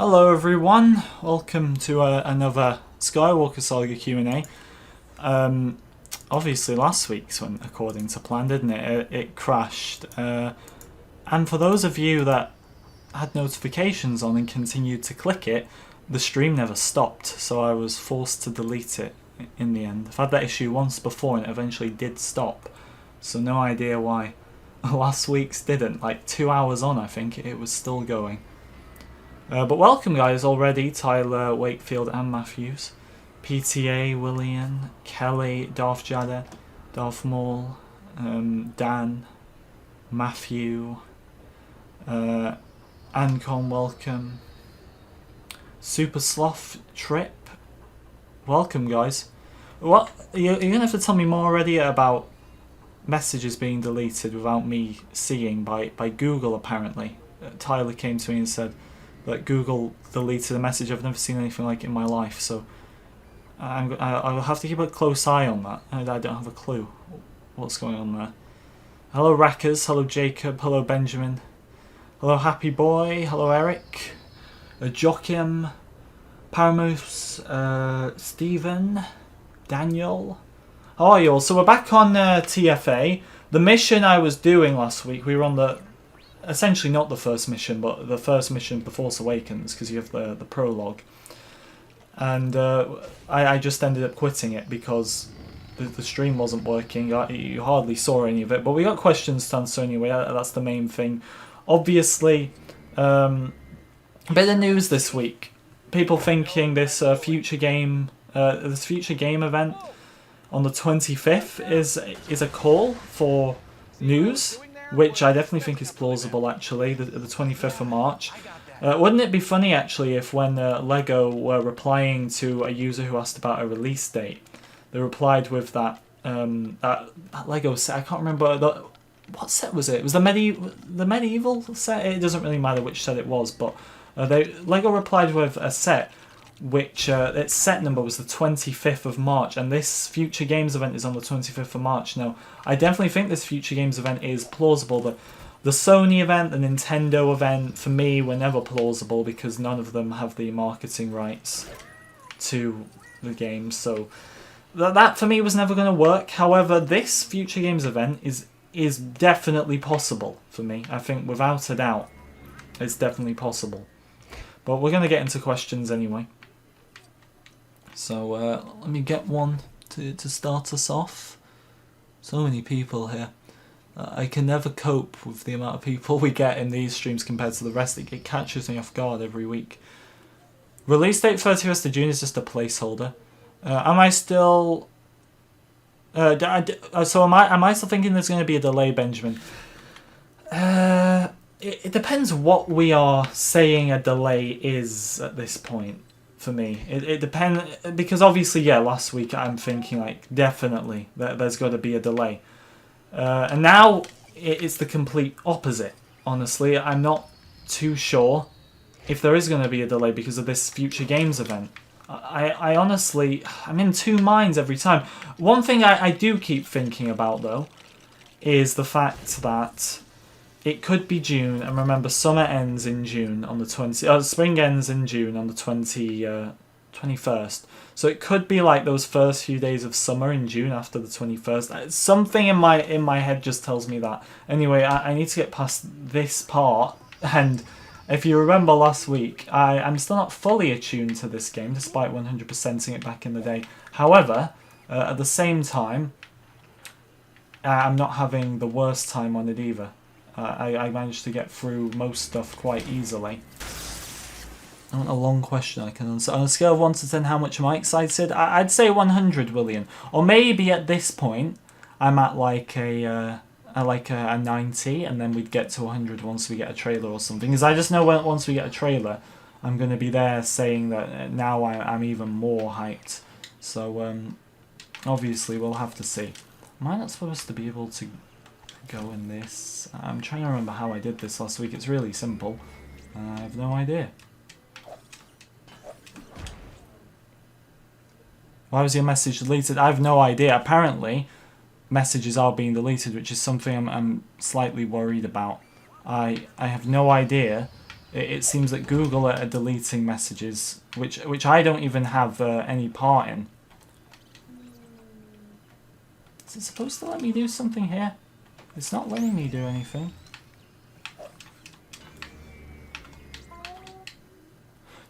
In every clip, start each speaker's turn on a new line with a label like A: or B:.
A: Hello everyone, welcome to another Skywalker Saga Q&A. Obviously last week's went according to plan, didn't it? It crashed. And for those of you that had notifications on and continued to click it, the stream never stopped, so I was forced to delete it in the end. I've had that issue once before and it eventually did stop, so no idea why last week's didn't. Like 2 hours on, I think, it was still going. But welcome guys already, Tyler, Wakefield and Matthews. PTA, William, Kelly, Darth Jada, Darth Maul, Dan, Matthew, Ancon, welcome. Super Sloth Trip, welcome guys. What, you're going to have to tell me more already about messages being deleted without me seeing by Google apparently. Tyler came to me and said that Google deleted a message. I've never seen anything like it in my life, so I'll have to keep a close eye on that. I don't have a clue what's going on there. Hello Rackers, hello Jacob, hello Benjamin, hello Happy Boy, hello Eric, Joachim, Paramos, Stephen, Daniel. How are you all? So we're back on TFA. The mission I was doing last week, we were on the essentially not the first mission, but the first mission, The Force Awakens, because you have the prologue. And I just ended up quitting it because the stream wasn't working. You hardly saw any of it, but we got questions to answer anyway. That's the main thing. Obviously, a bit of news this week. People thinking this future game event on the 25th is a call for news, which I definitely think is plausible actually, the 25th of March. Wouldn't it be funny actually if when LEGO were replying to a user who asked about a release date, they replied with that LEGO set, I can't remember, what set was it? It was the medieval set? It doesn't really matter which set it was, but LEGO replied with a set which its set number was the 25th of March, and this Future Games event is on the 25th of March. Now, I definitely think this Future Games event is plausible. The Sony event, the Nintendo event, for me, were never plausible because none of them have the marketing rights to the game, so that for me was never going to work. However, this Future Games event is definitely possible for me. I think, without a doubt, it's definitely possible. But we're going to get into questions anyway. So let me get one to start us off. So many people here. I can never cope with the amount of people we get in these streams compared to the rest. It catches me off guard every week. Release date 31st of June is just a placeholder. Am I still... so am I still thinking there's going to be a delay, Benjamin? It depends what we are saying a delay is at this point. For me, it depends, because obviously, yeah, last week I'm thinking like definitely that there's got to be a delay, and now it's the complete opposite. Honestly, I'm not too sure if there is going to be a delay because of this Future Games event. I honestly, I'm in two minds every time. One thing I do keep thinking about though is the fact that it could be June, and remember, summer ends in June on the 20th. Spring ends in June on the 21st. So it could be like those first few days of summer in June after the 21st. Something in my head just tells me that. Anyway, I need to get past this part. And if you remember last week, I'm still not fully attuned to this game, despite 100%ing it back in the day. However, at the same time, I'm not having the worst time on it either. I managed to get through most stuff quite easily. I want a long question I can answer. On a scale of 1 to 10, how much am I excited? I'd say 100, William. Or maybe at this point, I'm at like a 90, and then we'd get to 100 once we get a trailer or something. Because I just know once we get a trailer, I'm going to be there saying that now I'm even more hyped. So, obviously, we'll have to see. Am I not supposed to be able to go in this? I'm trying to remember how I did this last week. It's really simple. I have no idea. Why was your message deleted? I have no idea. Apparently, messages are being deleted, which is something I'm slightly worried about. I have no idea it seems that Google are deleting messages, which I don't even have any part in. Is it supposed to let me do something here? It's not letting me do anything.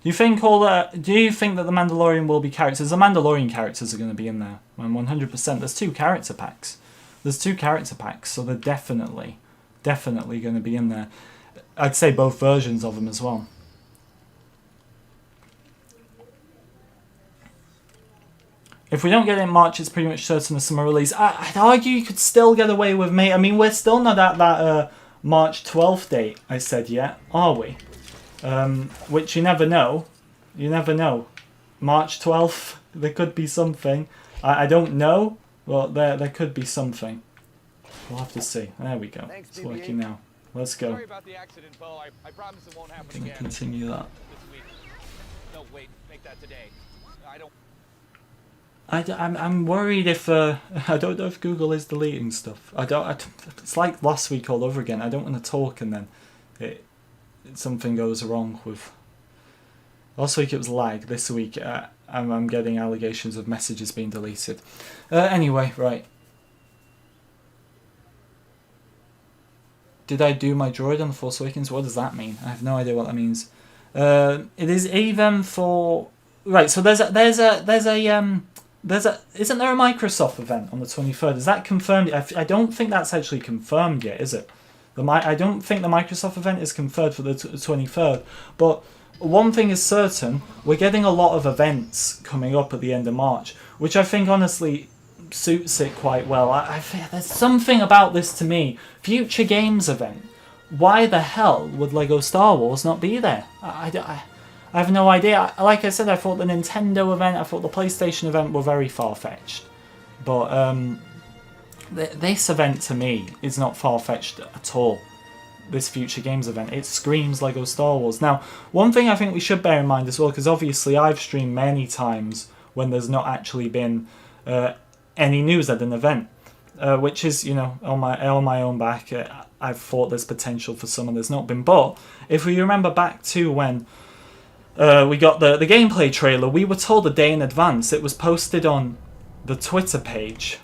A: Do you think that the Mandalorian will be characters? The Mandalorian characters are going to be in there. 100%. There's 2 character packs. There's 2 character packs, so they're definitely going to be in there. I'd say both versions of them as well. If we don't get it in March, it's pretty much certain a summer release. I'd argue you could still get away with May. I mean, we're still not at that March 12th date I said yet, are we? Which you never know. You never know. March 12th, there could be something. I don't know, but there could be something. We'll have to see. There we go. It's working now. Let's go.
B: Sorry about the accident, Bo. I promise it won't happen
A: I'm
B: again.
A: gonna continue that.
B: This week. No, wait. Make that today.
A: I'm worried if I don't know if Google is deleting stuff. It's like last week all over again. I don't want to talk and then something goes wrong with. Last week it was lag. This week I'm getting allegations of messages being deleted. Anyway, right. Did I do my droid on the Force Awakens? What does that mean? I have no idea what that means. It is even for right. So isn't there a Microsoft event on the 23rd? Is that confirmed? I don't think that's actually confirmed yet, is it? I don't think the Microsoft event is confirmed for the 23rd. But one thing is certain: we're getting a lot of events coming up at the end of March, which I think honestly suits it quite well. There's something about this to me. Future Games event. Why the hell would Lego Star Wars not be there? I have no idea. Like I said, I thought the Nintendo event, I thought the PlayStation event were very far-fetched. But this event to me is not far-fetched at all. This Future Games event. It screams Lego Star Wars. Now, one thing I think we should bear in mind as well, because obviously I've streamed many times when there's not actually been any news at an event, which is, you know, on my own back. I've thought there's potential for some and there's not been. But if we remember back to when we got the gameplay trailer, we were told a day in advance. It was posted on the Twitter page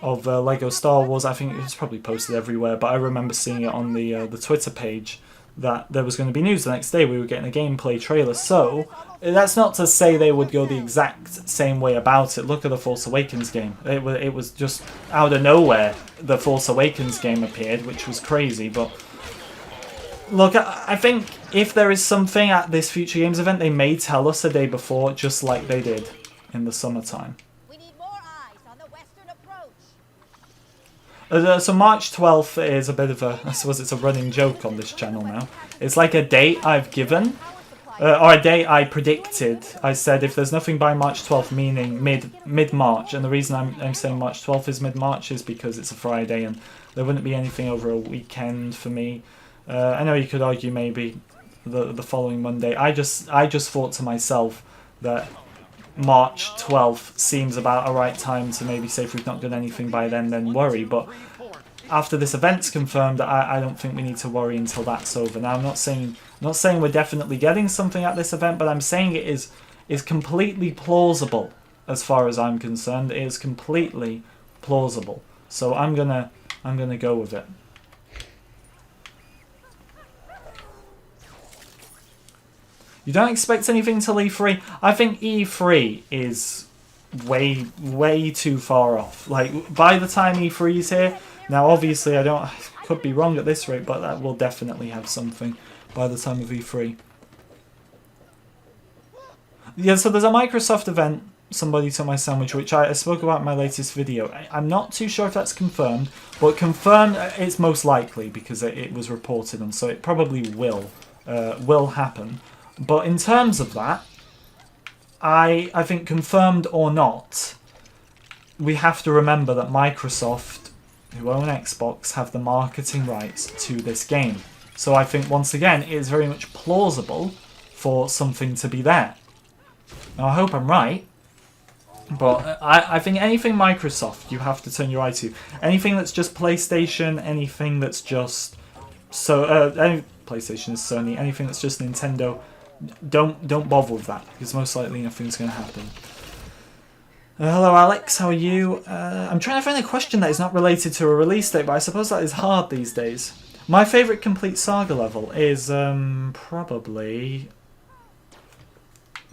A: of Lego Star Wars. I think it was probably posted everywhere, but I remember seeing it on the Twitter page that there was going to be news the next day. We were getting a gameplay trailer. So that's not to say they would go the exact same way about it. Look at the Force Awakens game. It was just out of nowhere the Force Awakens game appeared, which was crazy. But look, I think if there is something at this Future Games event, they may tell us a day before, just like they did in the summertime.
C: We need more eyes on the western approach.
A: So March 12th is a bit of a, I suppose it's a running joke on this channel now. It's like a date I've given, or a date I predicted. I said if there's nothing by March 12th, meaning mid-March, and the reason I'm saying March 12th is mid-March is because it's a Friday and there wouldn't be anything over a weekend for me. I know you could argue maybe the following Monday. I just thought to myself that March 12th seems about a right time to maybe say if we've not done anything by then worry. But after this event's confirmed, I don't think we need to worry until that's over. Now, I'm not saying we're definitely getting something at this event, but I'm saying it is completely plausible as far as I'm concerned. It is completely plausible. So I'm gonna go with it. You don't expect anything till E3? I think E3 is way too far off. Like, by the time E3 is here, now obviously I could be wrong at this rate, but that will definitely have something by the time of E3. Yeah, so there's a Microsoft event, somebody took my sandwich, which I spoke about in my latest video. I'm not too sure if that's confirmed, but confirmed it's most likely because it was reported on, so it probably will happen. But in terms of that, I think confirmed or not, we have to remember that Microsoft, who own Xbox, have the marketing rights to this game. So I think, once again, it is very much plausible for something to be there. Now, I hope I'm right, but I think anything Microsoft, you have to turn your eye to. Anything that's just PlayStation, anything that's just PlayStation is Sony. Anything that's just Nintendo, don't bother with that, because most likely nothing's going to happen. Hello Alex, how are you? I'm trying to find a question that is not related to a release date, but I suppose that is hard these days. My favourite complete Saga level is probably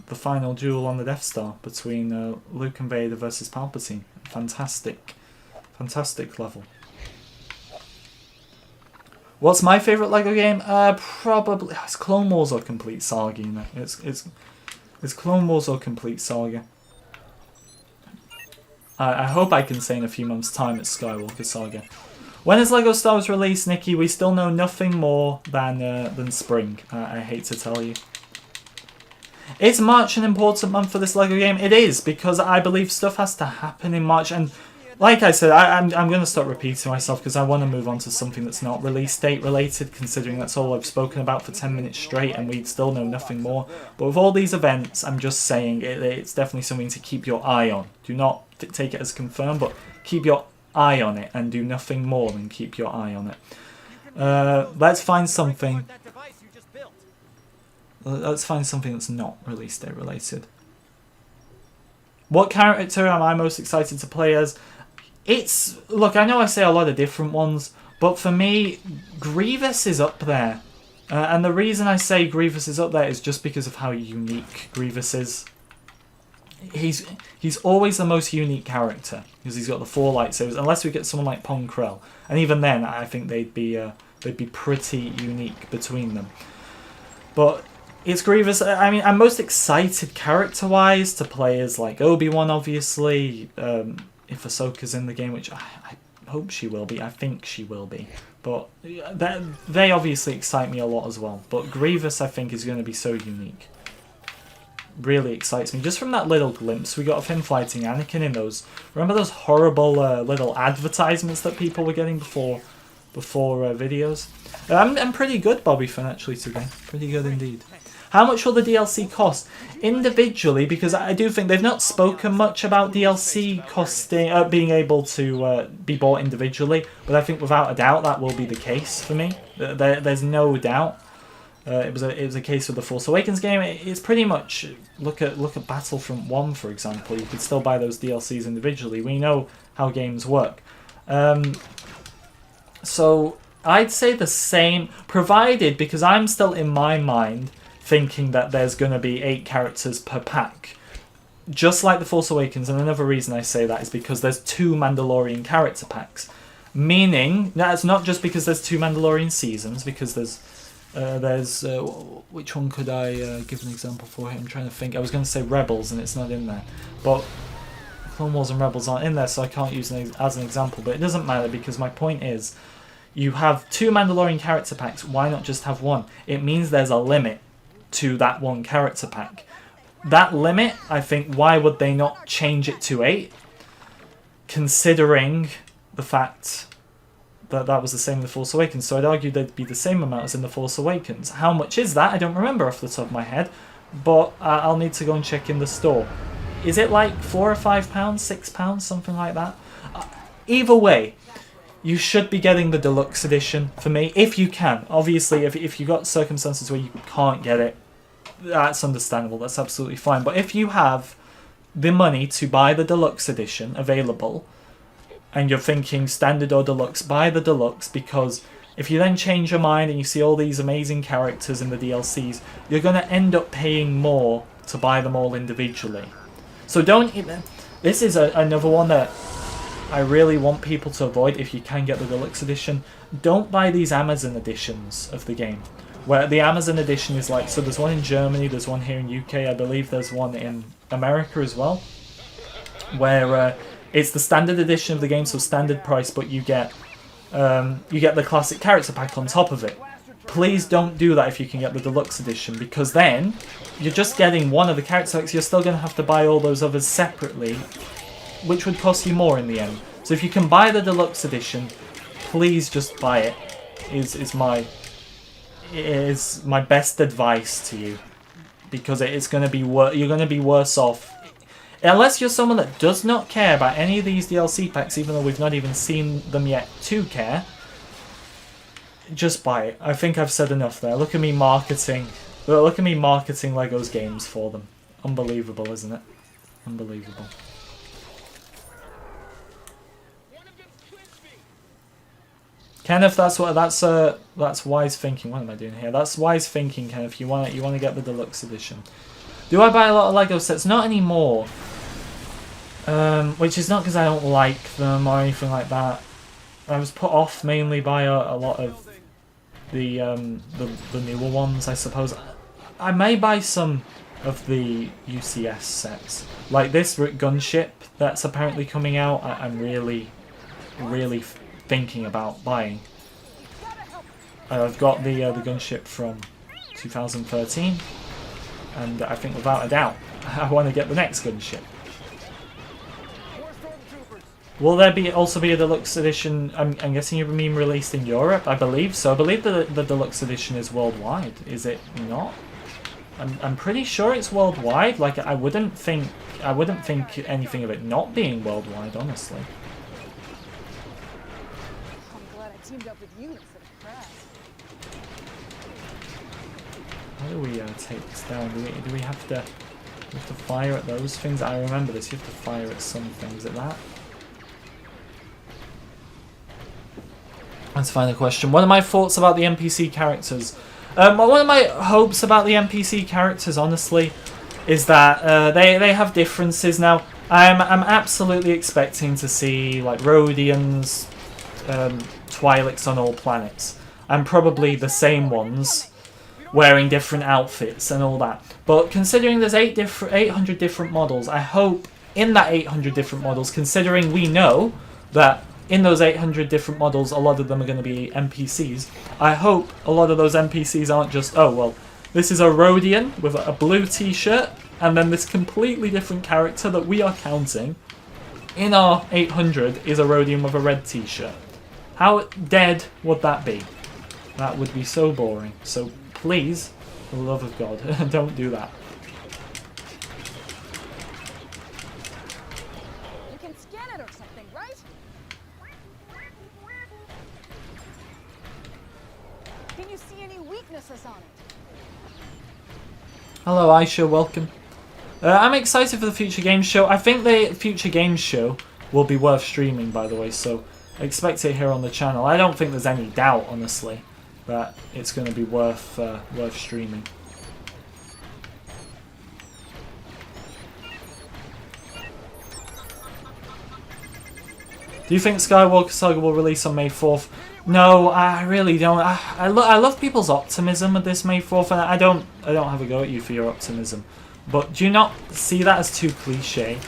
A: the final duel on the Death Star between Luke and Vader versus Palpatine. Fantastic level. What's my favourite LEGO game? Probably it's Clone Wars or Complete Saga. You know, it's Clone Wars or Complete Saga. I hope I can say in a few months' time it's Skywalker Saga. When is LEGO Star Wars released, Nikki? We still know nothing more than spring. I hate to tell you. Is March an important month for this LEGO game? It is, because I believe stuff has to happen in March. And like I said, I'm going to stop repeating myself because I want to move on to something that's not release date related, considering that's all I've spoken about for 10 minutes straight and we still know nothing more. But with all these events, I'm just saying it's definitely something to keep your eye on. Do not take it as confirmed, but keep your eye on it and do nothing more than keep your eye on it. Let's find something. Let's find something that's not release date related. What character am I most excited to play as? Look, I know I say a lot of different ones, but for me, Grievous is up there. And the reason I say Grievous is up there is just because of how unique Grievous is. He's always the most unique character, because he's got the 4 lightsabers, unless we get someone like Pong Krell. And even then, I think they'd be pretty unique between them. But it's Grievous. I mean, I'm most excited character-wise to play as like Obi-Wan, obviously. If Ahsoka's in the game, which I hope she will be. I think she will be. But they obviously excite me a lot as well. But Grievous, I think, is going to be so unique. Really excites me. Just from that little glimpse we got of him fighting Anakin in those... Remember those horrible little advertisements that people were getting before videos? I'm pretty good, Bobby Finn, actually, today. Pretty good indeed. How much will the DLC cost? Individually, because I do think they've not spoken much about DLC costing, being able to be bought individually, but I think without a doubt that will be the case for me. There's no doubt. It was a case with the Force Awakens game. It's pretty much look at Battlefront 1, for example. You could still buy those DLCs individually. We know how games work. So I'd say the same, provided, because I'm still in my mind thinking that there's going to be 8 characters per pack, just like the Force Awakens. And another reason I say that is because there's 2 Mandalorian character packs, meaning that's not just because there's 2 Mandalorian seasons, because there's which one could I give an example for here? I'm trying to think. I was going to say Rebels, and it's not in there, but Clone Wars and Rebels aren't in there, so I can't use it as an example. But it doesn't matter, because my point is, you have 2 Mandalorian character packs. Why not just have 1? It means there's a limit to that 1 character pack. That limit, I think, why would they not change it to 8? Considering the fact that was the same in The Force Awakens. So I'd argue they'd be the same amount as in The Force Awakens. How much is that? I don't remember off the top of my head, but I'll need to go and check in the store. Is it like £4 or £5, £6, something like that? Either way, you should be getting the deluxe edition for me, if you can. Obviously, if you've got circumstances where you can't get it, that's understandable, that's absolutely fine. But if you have the money to buy the deluxe edition available, and you're thinking standard or deluxe, buy the deluxe, because if you then change your mind and you see all these amazing characters in the DLCs, you're going to end up paying more to buy them all individually. So don't... This is another one that I really want people to avoid if you can get the deluxe edition. Don't buy these Amazon editions of the game, where the Amazon edition is like... So there's one in Germany, there's one here in UK, I believe there's one in America as well, where... it's the standard edition of the game, so standard price, but you get the classic character pack on top of it. Please don't do that if you can get the deluxe edition, because then you're just getting one of the character packs. You're still going to have to buy all those others separately, which would cost you more in the end. So if you can buy the deluxe edition, please just buy it. Is my best advice to you, because it's going to be you're going to be worse off. Unless you're someone that does not care about any of these DLC packs, even though we've not even seen them yet to care, just buy it. I think I've said enough there. Look at me marketing. Look at me marketing Legos games for them. Unbelievable, isn't it? Unbelievable. Kenneth, that's wise thinking. What am I doing here? That's wise thinking, Kenneth. You want to get the deluxe edition. Do I buy a lot of Lego sets? Not anymore. Which is not because I don't like them or anything like that. I was put off mainly by a lot of the newer ones, I suppose. I may buy some of the UCS sets, like this gunship that's apparently coming out. I'm really thinking about buying. I've got the gunship from 2013, and I think without a doubt I want to get the next gunship. Will there also be a deluxe edition? I'm guessing you mean released in Europe. I believe so. I believe the deluxe edition is worldwide. Is it not? I'm pretty sure it's worldwide. Like I wouldn't think anything of it not being worldwide, honestly.
D: I'm glad I teamed up with you instead of Crash.
A: How do we take this down? Do we have to fire at those things? I remember this. You have to fire at some things. At that. Let's find a question. What are my thoughts about the NPC characters? One of my hopes about the NPC characters, honestly, is that they have differences now. I'm absolutely expecting to see like Rhodians, Twi'leks on all planets, and probably the same ones wearing different outfits and all that. But considering there's 800 different models, I hope in that 800 different models, considering we know that in those 800 different models, a lot of them are going to be NPCs. I hope a lot of those NPCs aren't just, oh, well, this is a Rhodian with a blue t-shirt, and then this completely different character that we are counting in our 800 is a Rhodian with a red t-shirt. How dead would that be? That would be so boring. So please, for the love of God, don't do that.
D: You can scan it or something, right? Can you see any weaknesses on it?
A: Hello Aisha, welcome. I'm excited for the Future Games Show. I think the Future Games Show will be worth streaming, by the way, so expect it here on the channel. I don't think there's any doubt, honestly, that it's going to be worth streaming. Do you think Skywalker Saga will release on May 4th? No, I really don't. I love people's optimism with this May 4th, and I don't have a go at you for your optimism. But do you not see that as too cliche?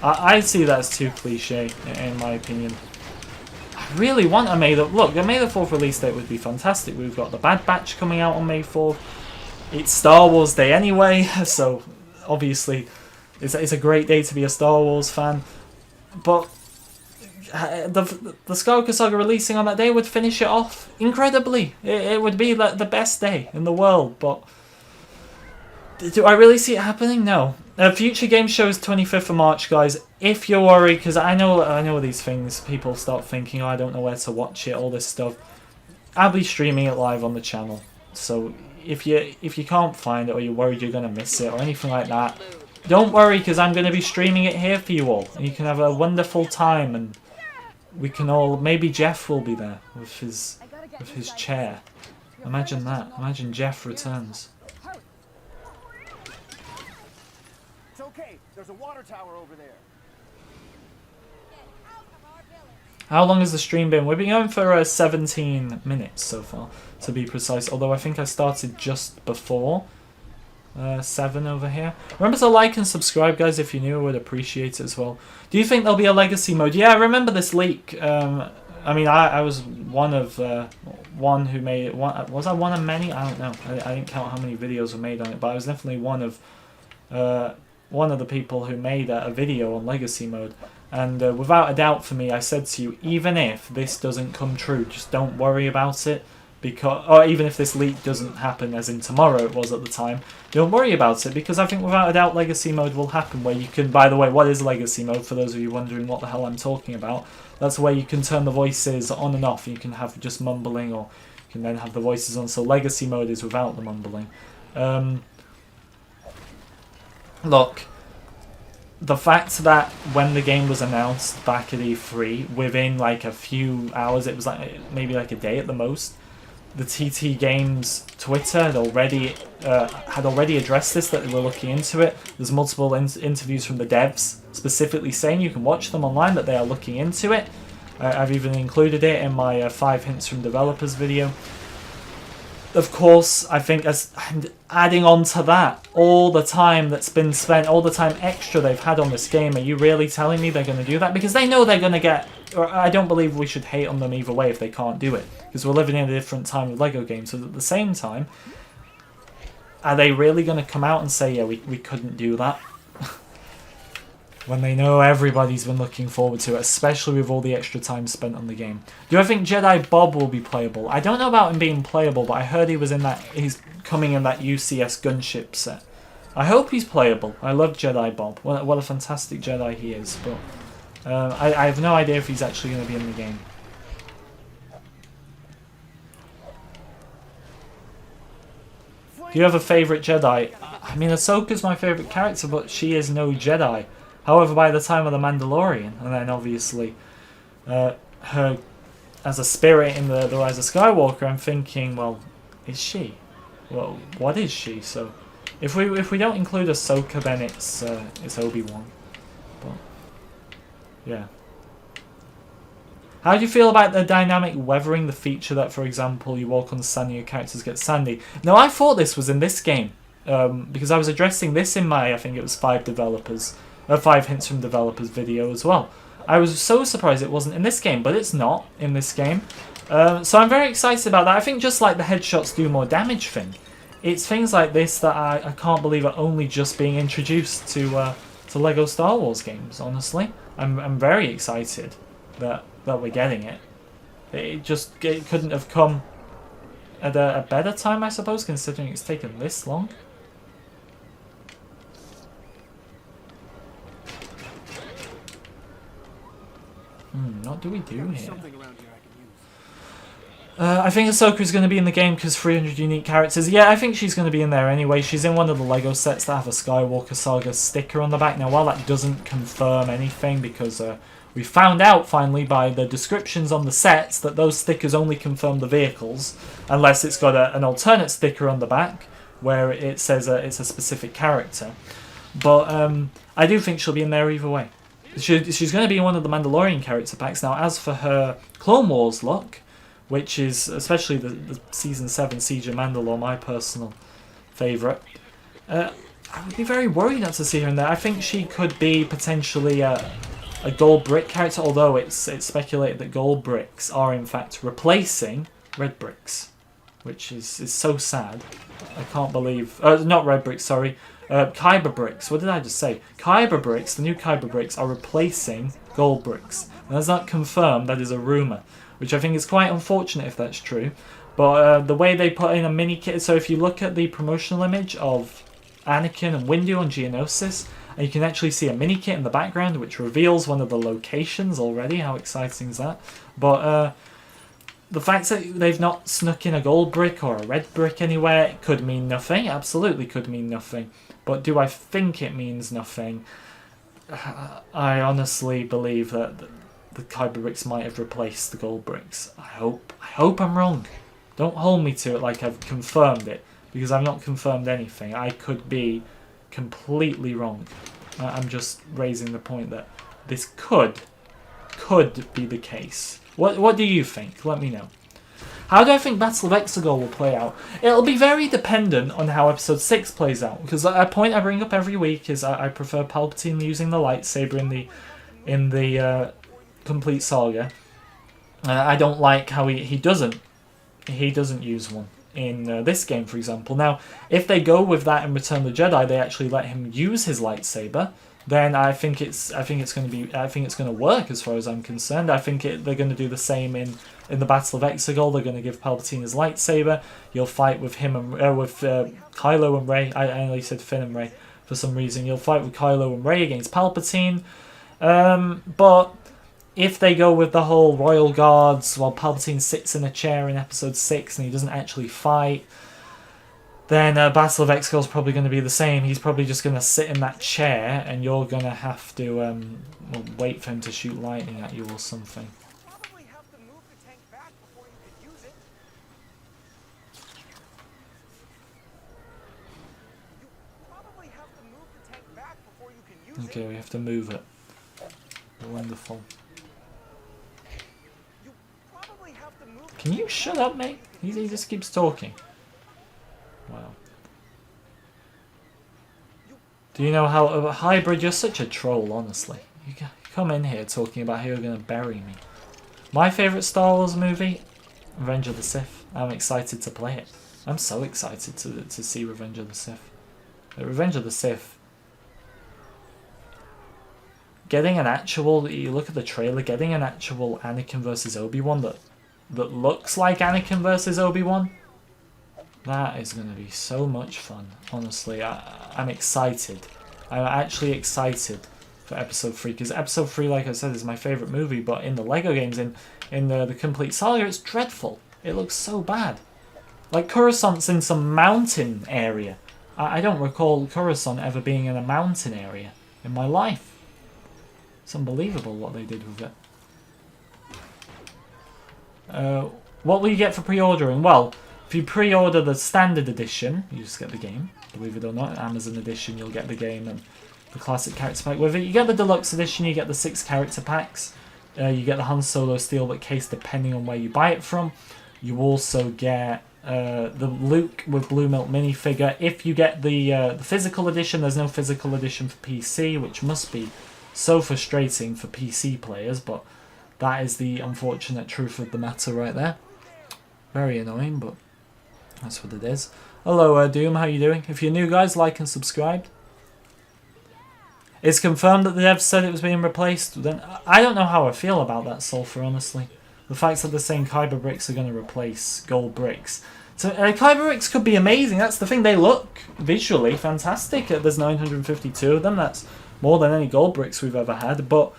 A: I see that as too cliche, in my opinion. I really want a May the... Look, a May the 4th release date would be fantastic. We've got the Bad Batch coming out on May 4th. It's Star Wars Day anyway, so obviously it's a great day to be a Star Wars fan. But the Skywalker Saga releasing on that day would finish it off incredibly. It would be like the best day in the world, but do I really see it happening? No. Future Game Show is 25th of March, guys. If you're worried, because I know these things, people start thinking, oh, I don't know where to watch it, all this stuff. I'll be streaming it live on the channel. So if you can't find it, or you're worried you're going to miss it, or anything like that, don't worry, because I'm going to be streaming it here for you all. And you can have a wonderful time, and we can all... Maybe Jeff will be there with his chair. Imagine that. Imagine Jeff returns.
E: It's okay. There's a water tower over there.
C: Get out of our village.
A: How long has the stream been? We've been going for 17 minutes so far, to be precise. Although I think I started just before 7 over here. Remember to like and subscribe, guys, if you're new. I would appreciate it as well. Do you think there'll be a legacy mode? Yeah, I remember this leak. I mean, I was one of one who made it. Was I one of many? I don't know. I didn't count how many videos were made on it, but I was definitely one of the people who made a video on legacy mode. And without a doubt, for me, I said to you, even if this doesn't come true, just don't worry about it. Or even if this leak doesn't happen, as in tomorrow it was at the time, don't worry about it, because I think without a doubt legacy mode will happen, where you can... By the way, what is legacy mode, for those of you wondering what the hell I'm talking about? That's where you can turn the voices on and off. You can have just mumbling, or You can then have the voices on, so legacy mode is without the mumbling. Look, the fact that when the game was announced back at E3, within like a few hours, it was like maybe like a day at the most, the TT Games Twitter had already addressed this, that they were looking into it. There's multiple interviews from the devs specifically saying you can watch them online, that they are looking into it. I've even included it in my 5 hints from developers video. Of course, I think as adding on to that, all the time that's been spent, all the time extra they've had on this game, are you really telling me they're going to do that? Because they know they're going to get, or I don't believe we should hate on them either way if they can't do it. Because we're living in a different time with LEGO games. So at the same time, are they really going to come out and say, yeah, we couldn't do that? When they know everybody's been looking forward to it, especially with all the extra time spent on the game. Do I think Jedi Bob will be playable? I don't know about him being playable, but I heard he was in that. He's coming in that UCS gunship set. I hope he's playable. I love Jedi Bob. What a fantastic Jedi he is. But I have no idea if he's actually going to be in the game. Do you have a favourite Jedi? I mean, Ahsoka's my favourite character, but she is no Jedi. However, by the time of The Mandalorian, and then obviously her as a spirit in the Rise of Skywalker, I'm thinking, well, is she? Well, what is she? So, if we don't include Ahsoka, then it's Obi-Wan. But yeah. How do you feel about the dynamic weathering, the feature that, for example, you walk on the sand and your characters get sandy? Now, I thought this was in this game, because I was addressing this in my, I think it was 5 hints from developers video as well. I was so surprised it wasn't in this game, but it's not in this game. So I'm very excited about that. I think just like the headshots do more damage thing, it's things like this that I can't believe are only just being introduced to LEGO Star Wars games, honestly. I'm very excited that we're getting it. It couldn't have come at a better time, I suppose, considering it's taken this long. What do we do here? I think Ahsoka is going to be in the game because 300 unique characters. Yeah, I think she's going to be in there anyway. She's in one of the LEGO sets that have a Skywalker Saga sticker on the back. Now, while that doesn't confirm anything, because we found out finally by the descriptions on the sets that those stickers only confirm the vehicles, unless it's got an alternate sticker on the back where it says it's a specific character. But I do think she'll be in there either way. She's going to be in one of the Mandalorian character packs. Now, as for her Clone Wars look, which is especially the Season 7 Siege of Mandalore, my personal favourite, I would be very worried not to see her in there. I think she could be potentially a gold brick character, although it's speculated that gold bricks are in fact replacing red bricks, which is so sad. I can't believe... not red bricks, sorry. Kyber bricks. What did I just say? Kyber bricks, the new Kyber bricks, are replacing gold bricks. And that's not confirmed, that is a rumour, which I think is quite unfortunate if that's true. But the way they put in a mini kit, so if you look at the promotional image of Anakin and Windu on Geonosis, and you can actually see a mini kit in the background which reveals one of the locations already. How exciting is that? But the fact that they've not snuck in a gold brick or a red brick anywhere could mean nothing. Absolutely could mean nothing. But do I think it means nothing? I honestly believe that the Kyber bricks might have replaced the gold bricks. I hope I'm wrong. Don't hold me to it like I've confirmed it, because I've not confirmed anything. I could be completely wrong. I'm just raising the point that this could be the case. What do you think? Let me know. How do I think Battle of Exegol will play out? It'll be very dependent on how Episode 6 plays out, because a point I bring up every week is I prefer Palpatine using the lightsaber in the complete saga. I don't like how he doesn't use one in this game, for example. Now, if they go with that in Return of the Jedi, they actually let him use his lightsaber, then I think it's going to work as far as I'm concerned. I think they're going to do the same in the Battle of Exegol. They're going to give Palpatine his lightsaber. You'll fight with him and with Kylo and Rey. I only said Finn and Rey for some reason. You'll fight with Kylo and Rey against Palpatine. But if they go with the whole Royal Guards while Palpatine sits in a chair in episode 6 and he doesn't actually fight, then Battle of Exegol is probably going to be the same. He's probably just going to sit in that chair and you're going to have to well, wait for him to shoot lightning at you or something.
E: Probably have to move the tank back before you could use it. You probably have to move the tank back before you can use
A: Okay,
E: it.
A: we have to move it. Wonderful.
E: You probably have to move
A: Can you shut up, mate? He just keeps talking. Wow. Do you know how... Hybrid, you're such a troll, honestly. You come in here talking about how you're going to bury me. My favourite Star Wars movie? Revenge of the Sith. I'm excited to play it. I'm so excited to see Revenge of the Sith. Revenge of the Sith... Getting an actual... You look at the trailer, getting an actual Anakin versus Obi-Wan that looks like Anakin versus Obi-Wan... That is going to be so much fun, honestly. I'm excited. I'm actually excited for Episode 3, because Episode 3, like I said, is my favourite movie, but in the LEGO games, in the complete saga, it's dreadful. It looks so bad. Like, Coruscant's in some mountain area. I don't recall Coruscant ever being in a mountain area in my life. It's unbelievable what they did with it. What will you get for pre-ordering? Well... If you pre-order the standard edition, you just get the game. Believe it or not, Amazon edition, you'll get the game and the classic character pack with it. You get the deluxe edition, you get the 6 character packs. You get the Han Solo Steelbook case depending on where you buy it from. You also get the Luke with Blue Milk minifigure. If you get the physical edition, there's no physical edition for PC, which must be so frustrating for PC players, but that is the unfortunate truth of the matter right there. Very annoying, but... That's what it is. Hello, Doom. How you doing? If you're new, guys, like and subscribe. It's confirmed that the devs said it was being replaced. Then I don't know how I feel about that, Sulfur, honestly. The fact that they're saying Kyber bricks are going to replace gold bricks. So Kyber bricks could be amazing. That's the thing. They look visually fantastic. There's 952 of them. That's more than any gold bricks we've ever had. But...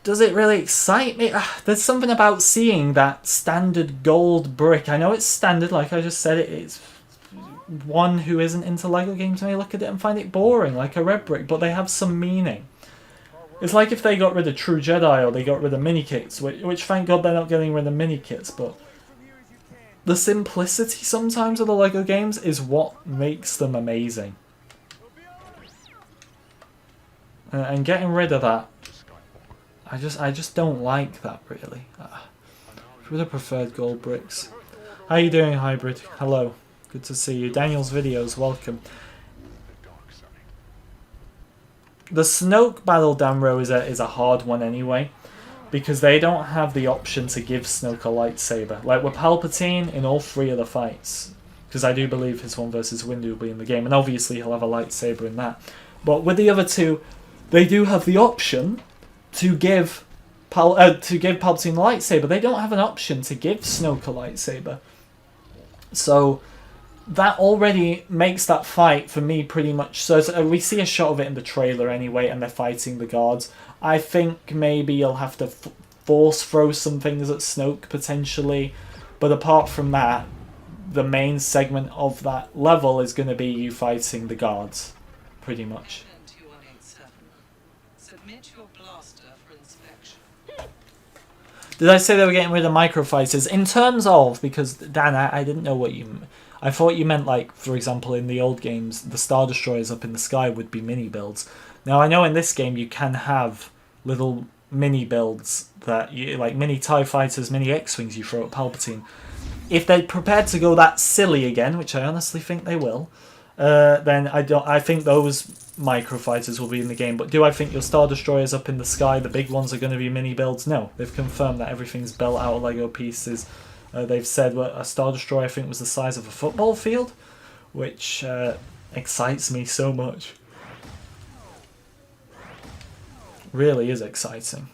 A: does it really excite me? There's something about seeing that standard gold brick. I know it's standard, like I just said. It's one who isn't into LEGO games may look at it and find it boring, like a red brick, but they have some meaning. It's like if they got rid of True Jedi or they got rid of mini-kits, which thank God they're not getting rid of mini-kits, but the simplicity sometimes of the LEGO games is what makes them amazing. And getting rid of that, I just don't like that, really. I would have preferred gold bricks. How you doing, Hybrid? Hello. Good to see you. Daniel's videos, welcome. The Snoke battle, Damro, is a hard one anyway, because they don't have the option to give Snoke a lightsaber. Like with Palpatine in all 3 of the fights, because I do believe his 1 versus Windu will be in the game, and obviously he'll have a lightsaber in that. But with the other 2, they do have the option to give Palpatine a lightsaber. They don't have an option to give Snoke a lightsaber. So that already makes that fight for me pretty much... So we see a shot of it in the trailer anyway, and they're fighting the guards. I think maybe you'll have to force throw some things at Snoke, potentially. But apart from that, the main segment of that level is going to be you fighting the guards, pretty much. Did I say they were getting rid of microfighters? In terms of, because Dan, I didn't know what you... I thought you meant, like, for example, in the old games, the Star Destroyers up in the sky would be mini builds. Now, I know in this game you can have little mini builds that, like mini TIE fighters, mini X-Wings you throw at Palpatine. If they're prepared to go that silly again, which I honestly think they will, then I think those microfighters will be in the game. But do I think your Star Destroyers up in the sky, the big ones, are going to be mini builds? No. They've confirmed that everything's built out of Lego pieces. They've said a Star Destroyer, I think, was the size of a football field, which excites me so much. Really is exciting.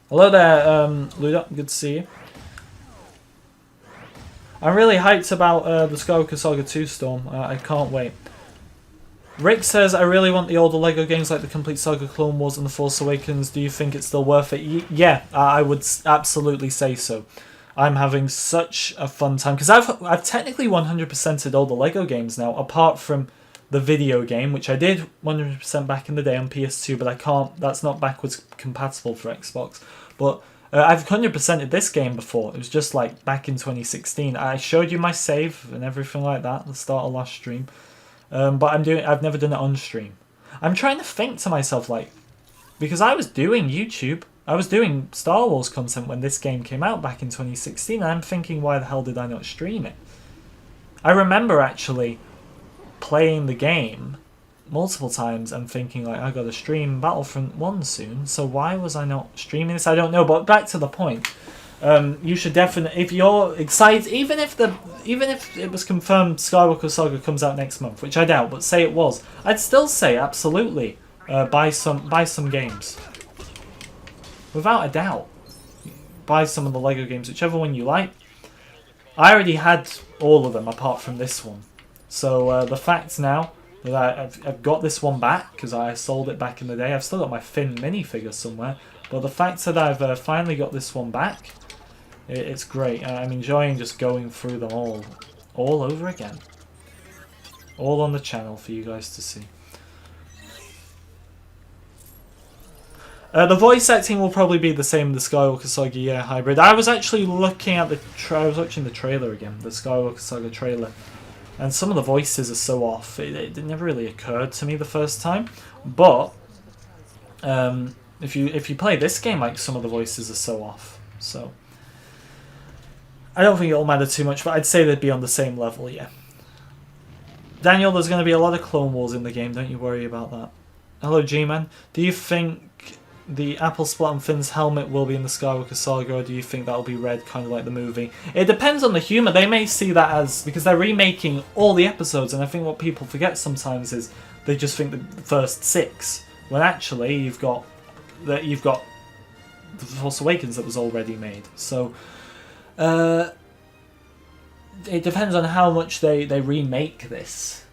A: Hello there, Luda. Good to see you. I'm really hyped about the Skywalker Saga 2 Storm. I can't wait. Rick says, I really want the older LEGO games like the Complete Saga, Clone Wars and The Force Awakens. Do you think it's still worth it? Yeah, I would absolutely say so. I'm having such a fun time. Because I've technically 100%ed all the LEGO games now, apart from the video game, which I did 100% back in the day on PS2, but I can't, that's not backwards compatible for Xbox. But I've 100%ed this game before. It was just like back in 2016. I showed you my save and everything like that at the start of last stream. But I've never done it on stream. I'm trying to think to myself, like, because I was doing YouTube, I was doing Star Wars content when this game came out back in 2016, and I'm thinking, why the hell did I not stream it? I remember actually playing the game multiple times and thinking, like, I gotta stream Battlefront 1 soon, so why was I not streaming this? I don't know, but back to the point. You should definitely, if you're excited, even if it was confirmed Skywalker Saga comes out next month, which I doubt, but say it was, I'd still say absolutely buy some games, without a doubt. Buy some of the LEGO games, whichever one you like. I already had all of them apart from this one, so the fact now that I've got this one back because I sold it back in the day. I've still got my Finn minifigure somewhere, but the fact that I've finally got this one back, it's great. I'm enjoying just going through them all over again. All on the channel for you guys to see. The voice acting will probably be the same in the Skywalker Saga hybrid. I was actually looking at I was watching the trailer again, the Skywalker Saga trailer, and some of the voices are so off. It never really occurred to me the first time, but if you play this game, like, some of the voices are so off. So I don't think it'll matter too much, but I'd say they'd be on the same level, yeah. Daniel, there's going to be a lot of Clone Wars in the game, don't you worry about that. Hello, G-Man. Do you think the apple spot on Finn's helmet will be in the Skywalker Saga, or do you think that'll be red, kind of like the movie? It depends on the humour. They may see that as, because they're remaking all the episodes, and I think what people forget sometimes is they just think the first 6, when actually you've got The Force Awakens that was already made. So it depends on how much they remake this.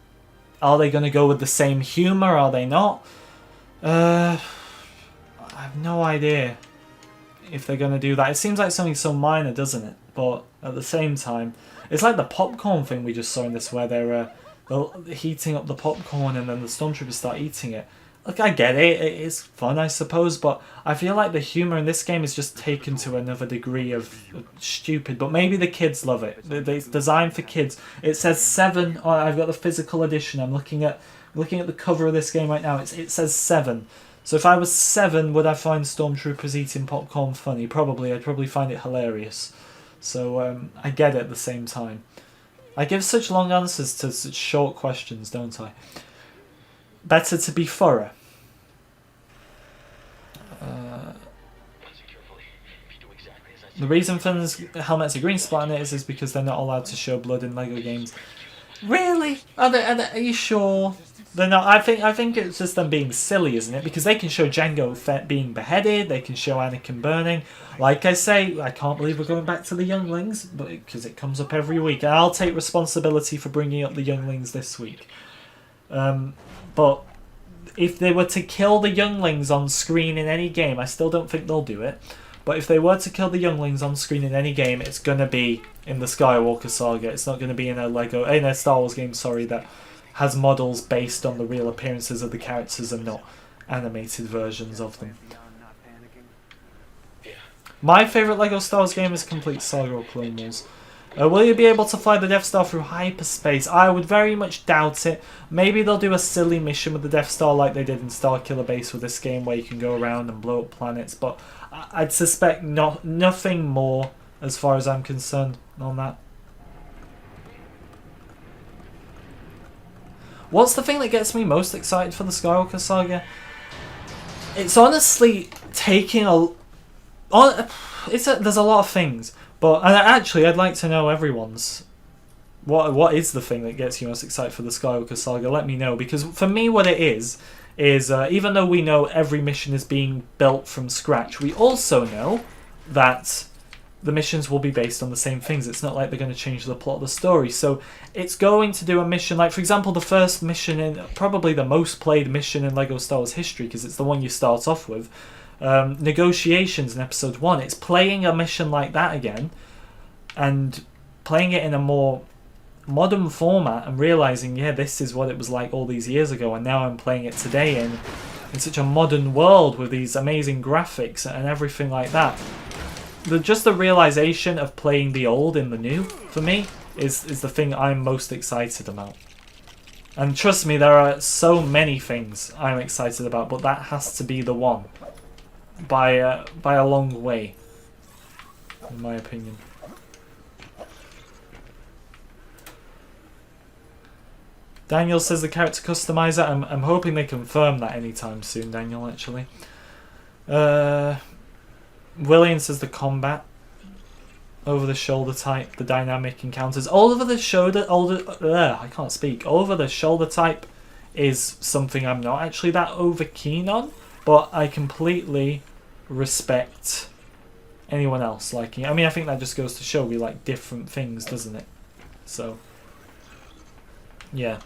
A: Are they going to go with the same humour? Are they not? I have no idea if they're going to do that. It seems like something so minor, doesn't it? But at the same time, it's like the popcorn thing we just saw in this, where they're heating up the popcorn and then the stormtroopers start eating it. Look, I get it. It's fun, I suppose, but I feel like the humour in this game is just taken to another degree of stupid. But maybe the kids love it. It's designed for kids. It says 7. Oh, I've got the physical edition. I'm looking at the cover of this game right now. It says 7. So if I was 7, would I find stormtroopers eating popcorn funny? Probably. I'd probably find it hilarious. So I get it at the same time. I give such long answers to such short questions, don't I? Better to be thorough. The reason Finn's helmet's a green spot on it is because they're not allowed to show blood in LEGO games. Really? Are you sure? They're not. I think it's just them being silly, isn't it? Because they can show Jango being beheaded, they can show Anakin burning. Like I say, I can't believe we're going back to the younglings, but because it comes up every week, and I'll take responsibility for bringing up the younglings this week. But if they were to kill the younglings on screen in any game, I still don't think they'll do it. But if they were to kill the younglings on screen in any game, it's gonna be in the Skywalker Saga. It's not gonna be in a Star Wars game, sorry, that has models based on the real appearances of the characters and not animated versions of them. My favourite LEGO Star Wars game is Complete Saga or Clone Wars. Will you be able to fly the Death Star through hyperspace? I would very much doubt it. Maybe they'll do a silly mission with the Death Star like they did in Starkiller Base with this game, where you can go around and blow up planets, but I'd suspect nothing more as far as I'm concerned on that. What's the thing that gets me most excited for the Skywalker Saga? It's honestly taking there's a lot of things. But actually, I'd like to know everyone's. What is the thing that gets you most excited for the Skywalker Saga? Let me know, because for me, what it is even though we know every mission is being built from scratch, we also know that the missions will be based on the same things. It's not like they're going to change the plot of the story. So it's going to do a mission like, for example, the first mission in, probably the most played mission in LEGO Star Wars history, because it's the one you start off with, Negotiations in episode 1. It's playing a mission like that again and playing it in a more modern format and realizing, yeah, this is what it was like all these years ago, and now I'm playing it today in such a modern world with these amazing graphics and everything like that. Just the realization of playing the old in the new, for me, is the thing I'm most excited about. And trust me, there are so many things I'm excited about, but that has to be the one. By a long way, in my opinion. Daniel says the character customizer. I'm hoping they confirm that anytime soon, Daniel, actually. William says the combat. Over the shoulder type, the dynamic encounters. Over the shoulder, I can't speak. Over the shoulder type is something I'm not actually that over keen on, but I completely respect anyone else liking it. I mean, I think that just goes to show we like different things, doesn't it? So, yeah.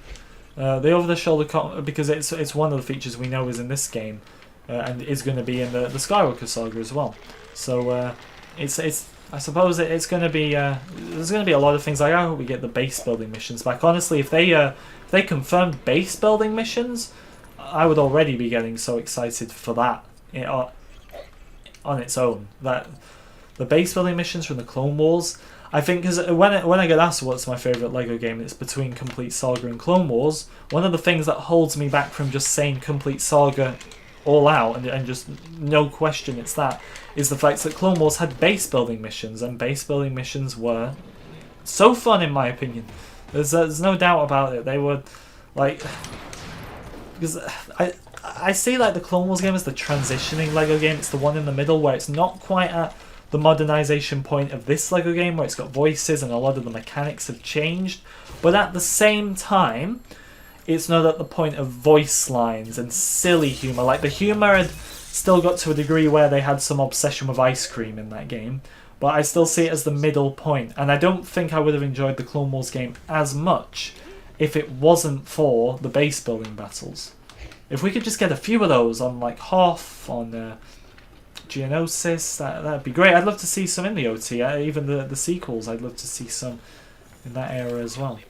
A: The over-the-shoulder, because it's one of the features we know is in this game, and is going to be in the Skywalker Saga as well. So I suppose it's going to be there's going to be a lot of things. Like, I hope we get the base building missions back. Honestly, if they confirmed base building missions, I would already be getting so excited for that on its own. That the base building missions from the Clone Wars. I think, because when I get asked what's my favourite LEGO game, it's between Complete Saga and Clone Wars. One of the things that holds me back from just saying Complete Saga all out, and just no question it's that, is the fact that Clone Wars had base building missions, and base building missions were so fun, in my opinion. There's no doubt about it. They were, like... Because I see, like, the Clone Wars game as the transitioning LEGO game. It's the one in the middle where it's not quite at the modernization point of this LEGO game, where it's got voices and a lot of the mechanics have changed, but at the same time it's not at the point of voice lines and silly humor. Like, the humor had still got to a degree where they had some obsession with ice cream in that game, but I still see it as the middle point, and I don't think I would have enjoyed the Clone Wars game as much if it wasn't for the base building battles. If we could just get a few of those on, like, Hoth, on Geonosis, that'd be great. I'd love to see some in the OT, even the sequels. I'd love to see some in that era as well.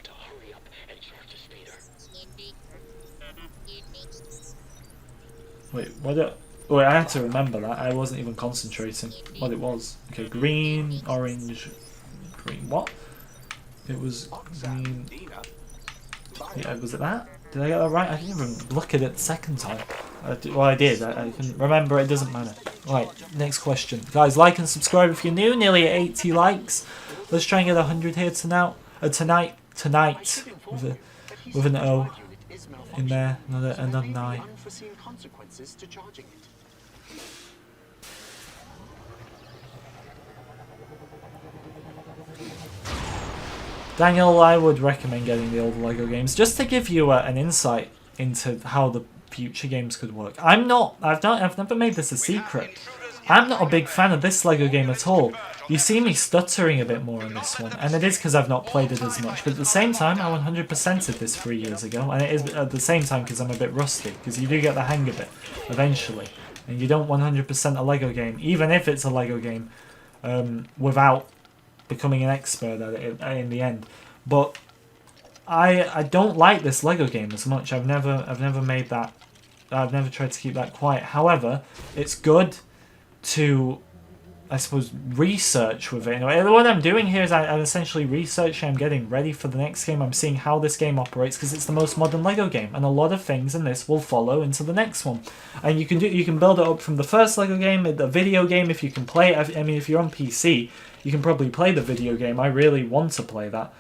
A: Wait, wait, I had to remember that. I wasn't even concentrating what it was. Okay, green, orange, green. What? It was green. Yeah, was it that? Did I get that right? I didn't even look at it the second time. Well, I did. I couldn't remember. It doesn't matter. Right, next question. Guys, like and subscribe if you're new. Nearly 80 likes. Let's try and get 100 here tonight. Tonight. With an O in there. Another an I. Daniel, I would recommend getting the old LEGO games just to give you an insight into how the future games could work. I've never made this a secret. I'm not a big fan of this LEGO game at all. You see me stuttering a bit more on this one, and it is because I've not played it as much. But at the same time, I 100%ed this 3 years ago, and it is at the same time because I'm a bit rusty, because you do get the hang of it eventually, and you don't 100% a LEGO game, even if it's a LEGO game, without becoming an expert at it in the end. But I don't like this LEGO game as much. I've never made that. I've never tried to keep that quiet. However, it's good to, I suppose, research with it. What I'm doing here is I'm essentially researching. I'm getting ready for the next game. I'm seeing how this game operates because it's the most modern LEGO game, and a lot of things in this will follow into the next one. And you can build it up from the first LEGO game, the video game, if you can play it. I mean, if you're on PC, you can probably play the video game. I really want to play that.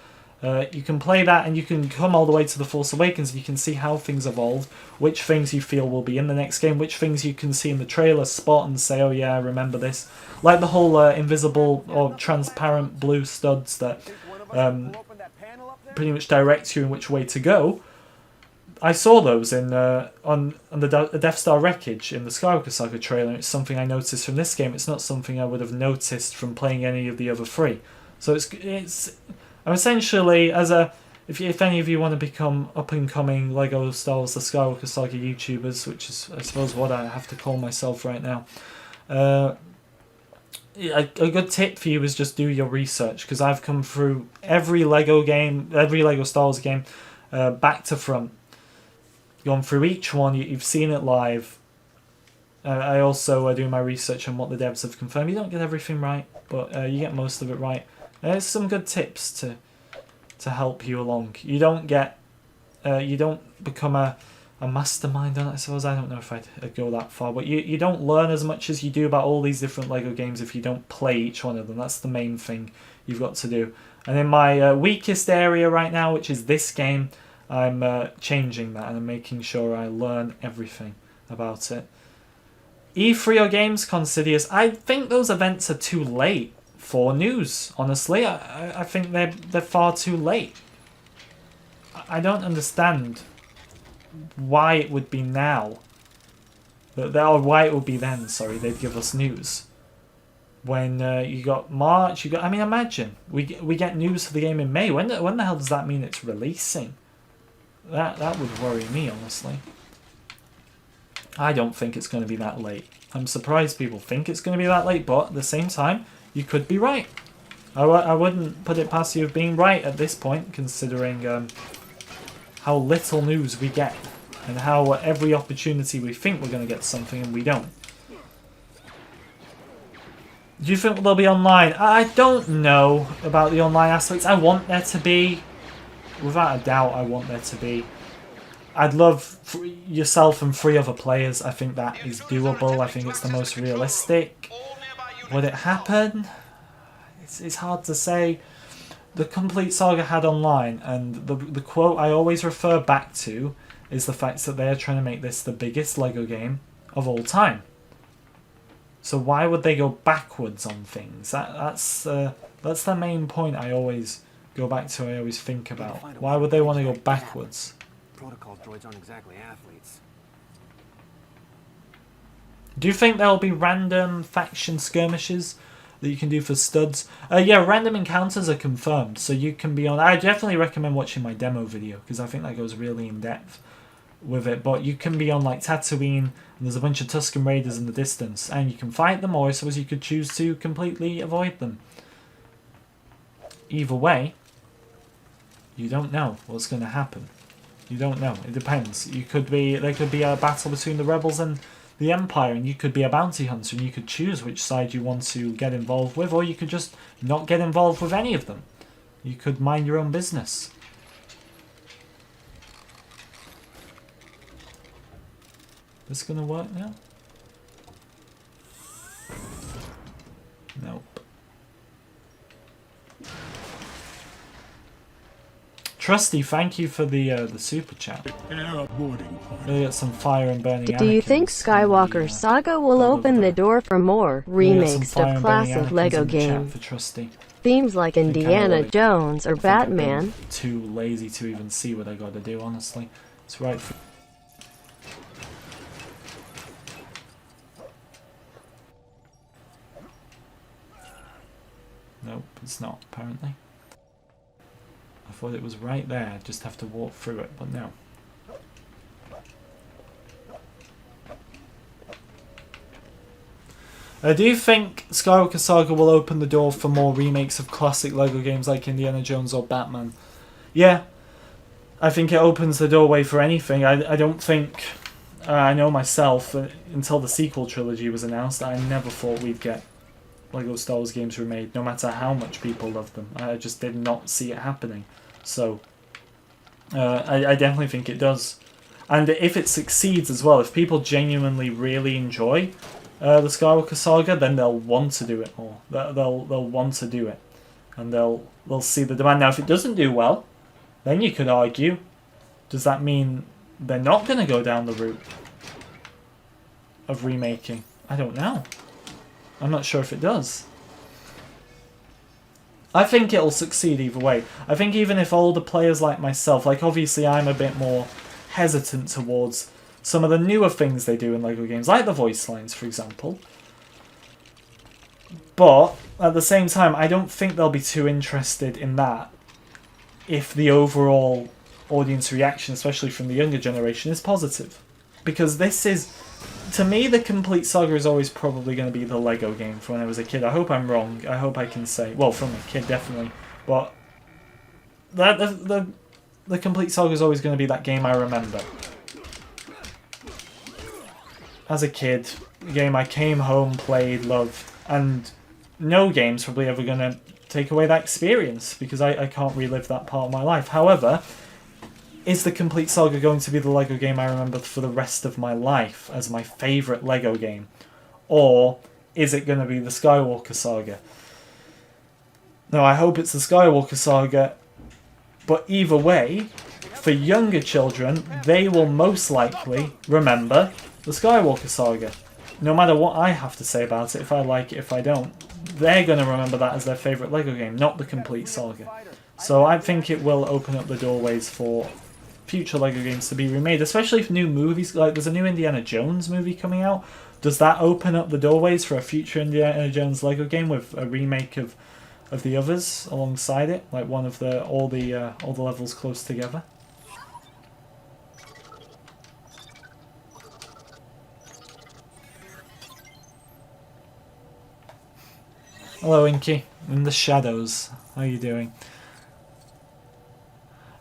A: You can play that, and you can come all the way to The Force Awakens, and you can see how things evolve, which things you feel will be in the next game, which things you can see in the trailer, spot and say, oh yeah, I remember this. Like the whole invisible or transparent blue studs that pretty much direct you in which way to go. I saw those in on the Death Star wreckage in the Skywalker Saga trailer. It's something I noticed from this game. It's not something I would have noticed from playing any of the other three. So I'm essentially, as a if any of you want to become up and coming Lego Star Wars the Skywalker Saga YouTubers, which is I suppose what I have to call myself right now. A good tip for you is just do your research, because I've come through every Lego game, every Lego Star Wars game, back to front. Gone through each one, you've seen it live. I also do my research on what the devs have confirmed. You don't get everything right, but you get most of it right. There's some good tips to help you along. You don't get, you don't become a mastermind on it, I suppose. I don't know if I'd go that far, but you don't learn as much as you do about all these different Lego games if you don't play each one of them. That's the main thing you've got to do. And in my weakest area right now, which is this game, I'm changing that and I'm making sure I learn everything about it. E3 or Gamescom Sidious, I think those events are too late for news, honestly. I think they're far too late. I don't understand why it would be now, or why it would be then, sorry, they'd give us news. When you got March, I mean, imagine, we get news for the game in May. When the hell does that mean it's releasing? That would worry me, honestly. I don't think it's going to be that late. I'm surprised people think it's going to be that late, but at the same time, you could be right. I wouldn't put it past you of being right at this point, considering how little news we get, and how every opportunity we think we're going to get something and we don't. Do you think they'll be online? I don't know about the online aspects. I want there to be. Without a doubt, I want there to be. I'd love yourself and 3 other players. I think that is doable. I think it's the most realistic. Would it happen? It's hard to say. The Complete Saga had online, and the quote I always refer back to is the fact that they are trying to make this the biggest Lego game of all time. So why would they go backwards on things? That's the main point I always go back to. I always think about. Why would they want to go backwards?
E: Protocol droids aren't exactly athletes.
A: Do you think there'll be random faction skirmishes that you can do for studs? Yeah, random encounters are confirmed, so you can be on. I definitely recommend watching my demo video, because I think that goes really in depth with it. But you can be on like Tatooine, and there's a bunch of Tusken Raiders in the distance, and you can fight them, or I suppose you could choose to completely avoid them. Either way, you don't know what's going to happen. You don't know. It depends. There could be a battle between the rebels and the Empire, and you could be a bounty hunter, and you could choose which side you want to get involved with, or you could just not get involved with any of them. You could mind your own business. This gonna work now? Nope. Trusty, thank you for the super chat. Really got some fire and burning.
F: Do you think Skywalker Saga will open the door for more remakes of classic Lego games?
A: For Trusty.
F: Themes like Indiana Jones or Batman.
A: Too lazy to even see what I got to do, honestly. It's right for. Nope, it's not, apparently. I thought it was right there, I'd just have to walk through it, but no. Do you think Skywalker Saga will open the door for more remakes of classic LEGO games like Indiana Jones or Batman? Yeah, I think it opens the doorway for anything. I don't think... I know myself, until the sequel trilogy was announced, I never thought we'd get LEGO Star Wars games remade, no matter how much people loved them. I just did not see it happening. So, I definitely think it does. And if it succeeds as well, if people genuinely really enjoy the Skywalker Saga, then they'll want to do it more. They'll want to do it, and they'll see the demand. Now, if it doesn't do well, then you could argue, does that mean they're not going to go down the route of remaking? I don't know. I'm not sure if it does. I think it'll succeed either way. I think even if older players like myself, like obviously I'm a bit more hesitant towards some of the newer things they do in LEGO games, like the voice lines, for example. But at the same time, I don't think they'll be too interested in that if the overall audience reaction, especially from the younger generation, is positive. Because this is, to me, the Complete Saga is always probably going to be the LEGO game from when I was a kid. I hope I'm wrong. I hope I can say, well, from a kid, definitely. But the Complete Saga is always going to be that game I remember. As a kid, a game I came home, played, loved, and no game's probably ever going to take away that experience, because I can't relive that part of my life. However, is the Complete Saga going to be the LEGO game I remember for the rest of my life as my favourite LEGO game? Or is it going to be the Skywalker Saga? No, I hope it's the Skywalker Saga, but either way, for younger children, they will most likely remember the Skywalker Saga. No matter what I have to say about it, if I like it, if I don't, they're going to remember that as their favourite LEGO game, not the Complete Saga. So I think it will open up the doorways for future LEGO games to be remade, especially if new movies, like there's a new Indiana Jones movie coming out. Does that open up the doorways for a future Indiana Jones LEGO game with a remake of the others alongside it, like one of the all the levels close together? Hello, Inky. In the shadows. How are you doing?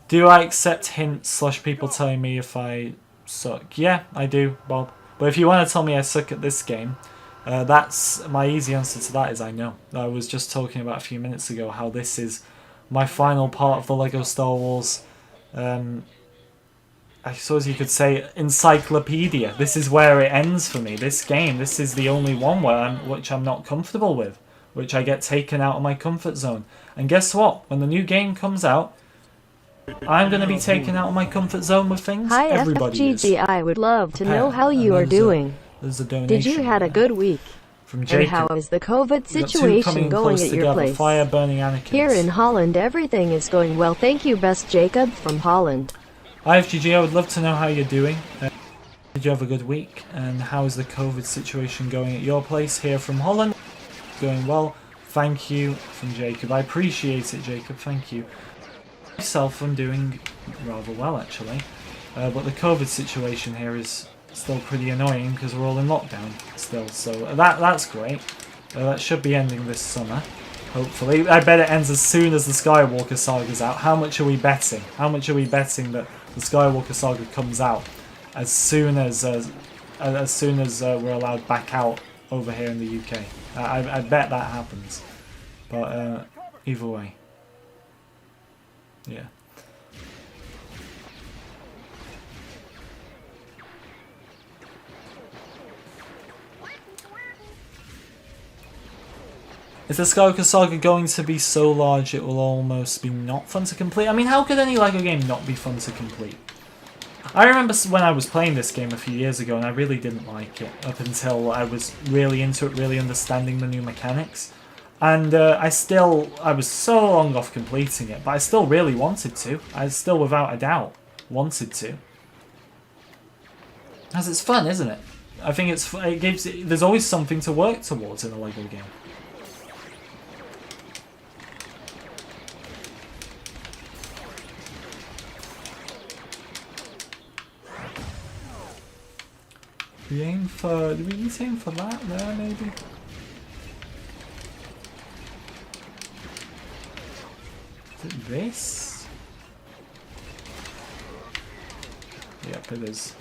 A: Do I accept hints / people telling me if I suck? Yeah, I do, Bob. But if you want to tell me I suck at this game, that's my easy answer to that is I know. I was just talking about a few minutes ago how this is my final part of the LEGO Star Wars, I suppose you could say, encyclopedia. This is where it ends for me. This game, this is the only one which I'm not comfortable with, which I get taken out of my comfort zone. And guess what? When the new game comes out, I'm going to be taken out of my comfort zone with things.
F: Hi
A: Everybody
F: FGG,
A: is.
F: I would love to know how you are doing.
A: There's a donation.
F: Did you had a good week?
A: From Jacob.
F: And how is the COVID
A: We've got two
F: situation
A: coming
F: going
A: close
F: at your
A: together.
F: place?
A: Fire burning Anakin.
F: Here in Holland, everything is going well. Thank you, best Jacob from Holland.
A: Hi FGG, I would love to know how you're doing. Did you have a good week? And how is the COVID situation going at your place? Here from Holland. Going well. Thank you from Jacob. I appreciate it, Jacob. Thank you. Myself, I'm doing rather well actually. But the COVID situation here is still pretty annoying because we're all in lockdown still. So that's great. That should be ending this summer, hopefully. I bet it ends as soon as the Skywalker Saga's out. How much are we betting? How much are we betting that the Skywalker Saga comes out as soon as we're allowed back out over here in the UK? I bet that happens. But either way, yeah. Is the Skywalker Saga going to be so large it will almost be not fun to complete? I mean, how could any LEGO game not be fun to complete? I remember when I was playing this game a few years ago and I really didn't like it up until I was really into it, really understanding the new mechanics. And I was so long off completing it, but I still really wanted to. I still, without a doubt, wanted to. Because it's fun, isn't it? I think there's always something to work towards in a LEGO game. Do we need to aim for that there, maybe? Is it this? Yep, it is.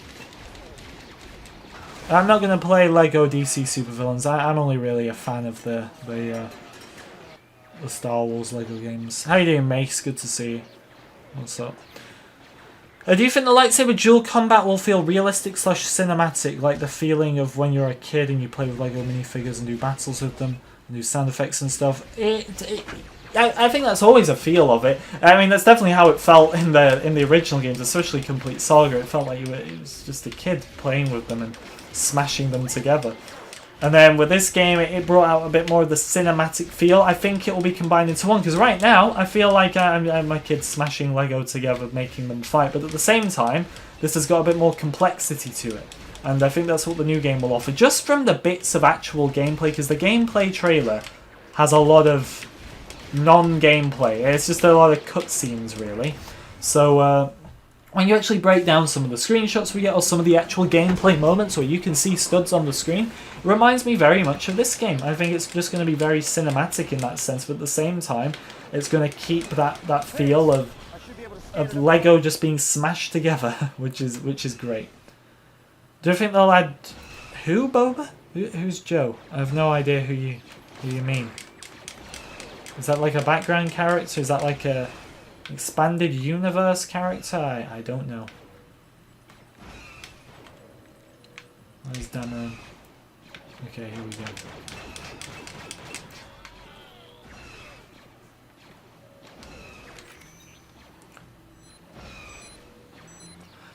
A: I'm not going to play LEGO DC Supervillains. I'm only really a fan of the Star Wars LEGO games. How you doing, Mace? Good to see you. What's up? Do you think the lightsaber dual combat will feel realistic / cinematic, like the feeling of when you're a kid and you play with LEGO minifigures and do battles with them, and do sound effects and stuff? I think that's always a feel of it. I mean, that's definitely how it felt in the original games, especially Complete Saga. It felt like it was just a kid playing with them and smashing them together. And then with this game, it brought out a bit more of the cinematic feel. I think it will be combined into one, because right now, I feel like I'm my kids smashing Lego together, making them fight. But at the same time, this has got a bit more complexity to it. And I think that's what the new game will offer. Just from the bits of actual gameplay, because the gameplay trailer has a lot of non-gameplay. It's just a lot of cutscenes, really. So, when you actually break down some of the screenshots we get, or some of the actual gameplay moments where you can see studs on the screen, it reminds me very much of this game. I think it's just going to be very cinematic in that sense, but at the same time, it's going to keep that feel of Lego just being smashed together, which is great. Do you think they'll add who, Boba? Who's Joe? I have no idea who you mean. Is that like a background character? Is that like a expanded universe character? I don't know. Where's Dameron? Okay, here we go.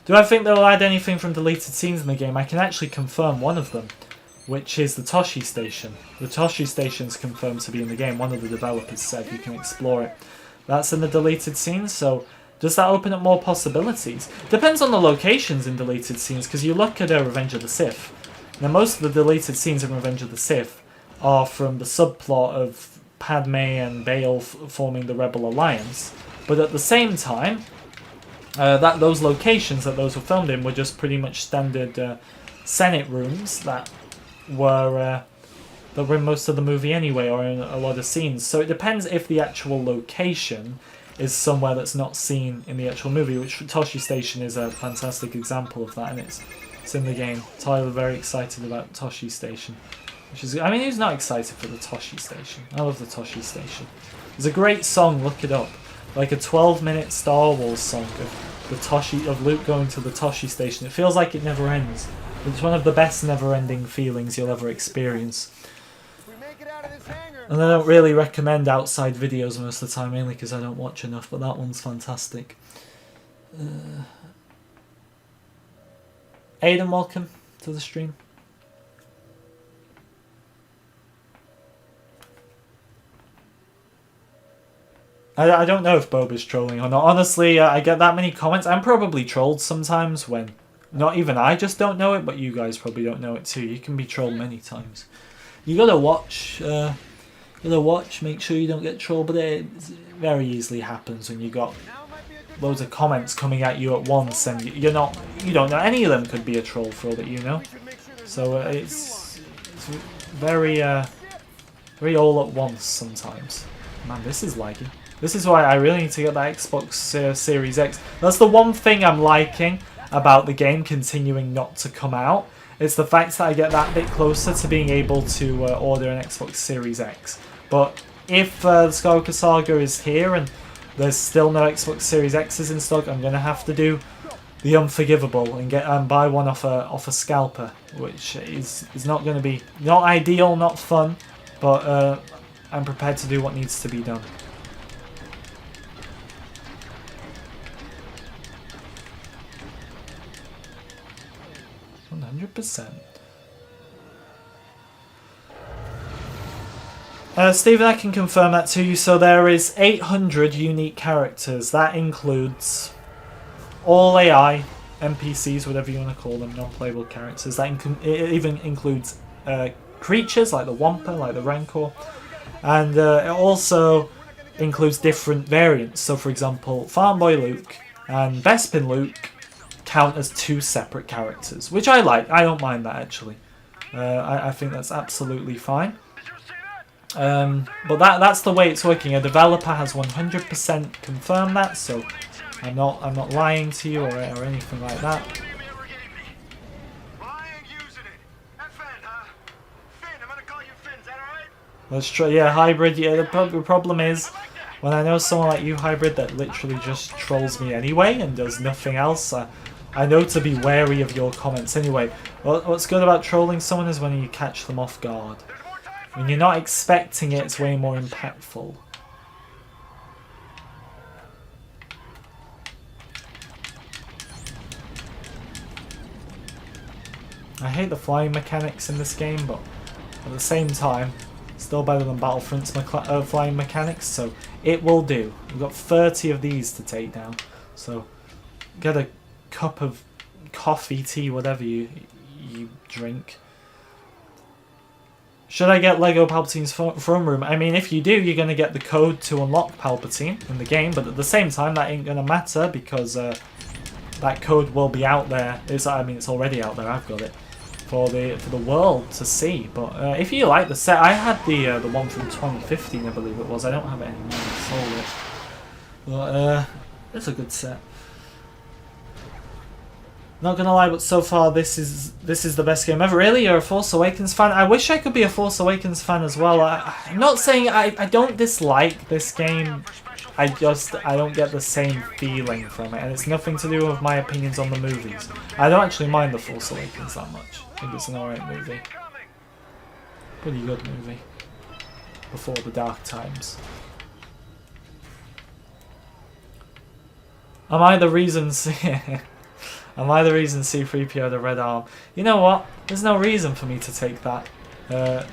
A: Do I think they'll add anything from deleted scenes in the game? I can actually confirm one of them, which is the Toshi Station. The Toshi Station's confirmed to be in the game. One of the developers said you can explore it. That's in the deleted scenes, so does that open up more possibilities? Depends on the locations in deleted scenes, because you look at Revenge of the Sith. Now, most of the deleted scenes in Revenge of the Sith are from the subplot of Padme and Bail forming the Rebel Alliance, but at the same time, those locations that those were filmed in were just pretty much standard Senate rooms that were in most of the movie anyway, or in a lot of scenes. So it depends if the actual location is somewhere that's not seen in the actual movie, which Toshi Station is a fantastic example of that, and it's in the game. Tyler very excited about Toshi Station, which is, I mean, who's not excited for the Toshi Station? I love the Toshi Station. There's a great song, look it up, like a 12-minute Star Wars song of Luke going to the Toshi Station. It feels like it never ends. It's one of the best never-ending feelings you'll ever experience. And I don't really recommend outside videos most of the time, mainly because I don't watch enough, but that one's fantastic. Aiden, welcome to the stream. I don't know if Boba's trolling or not. Honestly, I get that many comments. I'm probably trolled sometimes when not even I just don't know it, but you guys probably don't know it too. You can be trolled many times. You gotta watch. Make sure you don't get trolled, but it very easily happens when you got loads of comments coming at you at once, and you don't know any of them could be a troll for all that you know. So it's very all at once sometimes. Man, this is laggy. This is why I really need to get that Xbox Series X. That's the one thing I'm liking about the game continuing not to come out. It's the fact that I get that bit closer to being able to order an Xbox Series X. But if the Skywalker Saga is here and there's still no Xbox Series X's in stock, I'm going to have to do the unforgivable and buy one off a scalper, which is not going to be not ideal, not fun, but I'm prepared to do what needs to be done. 100%. Stephen, I can confirm that to you. So there is 800 unique characters. That includes all AI, NPCs, whatever you want to call them, non-playable characters. That it even includes creatures like the Wampa, like the Rancor. And it also includes different variants. So for example, Farm Boy Luke and Bespin Luke count as two separate characters, which I like. I don't mind that, actually. I think that's absolutely fine. But that's the way it's working. A developer has 100% confirmed that, so I'm not lying to you or anything like that. Let's try. Yeah, Hybrid. Yeah, the problem is when I know someone like you, Hybrid, that literally just trolls me anyway and does nothing else. I know to be wary of your comments anyway. What's good about trolling someone is when you catch them off guard. When you're not expecting it, it's way more impactful. I hate the flying mechanics in this game, but At the same time, still better than Battlefront's flying mechanics, so it will do. We've got 30 of these to take down, so get a cup of coffee, tea, whatever you drink. Should I get Lego Palpatine's throne room? I mean, if you do, you're going to get the code to unlock Palpatine in the game, but at the same time, that ain't going to matter because that code will be out there. It's already out there. I've got it for the world to see. But if you like the set, I had the one from 2015, I believe it was. I don't have it anymore. I sold it. But it's a good set. Not gonna lie, but so far this is the best game ever. Really, you're a Force Awakens fan? I wish I could be a Force Awakens fan as well. I'm not saying I don't dislike this game. I don't get the same feeling from it, and it's nothing to do with my opinions on the movies. I don't actually mind the Force Awakens that much. I think it's an alright movie. Pretty good movie. Before the dark times. Am I the reason? Am I the reason C-3PO had a red arm? You know what? There's no reason for me to take that the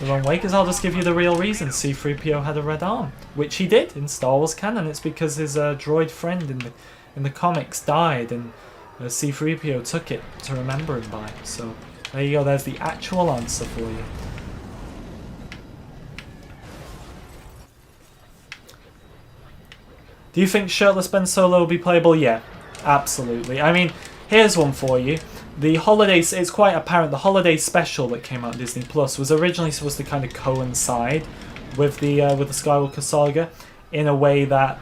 A: wrong way, because I'll just give you the real reason C-3PO had a red arm, which he did in Star Wars canon. It's because his droid friend in the comics died, and C-3PO took it to remember him by. So there you go. There's the actual answer for you. Do you think shirtless Ben Solo will be playable? Yeah. Absolutely. I mean, here's one for you. The holidays, it's quite apparent, the holiday special that came out on Disney Plus was originally supposed to kind of coincide with the Skywalker Saga in a way that,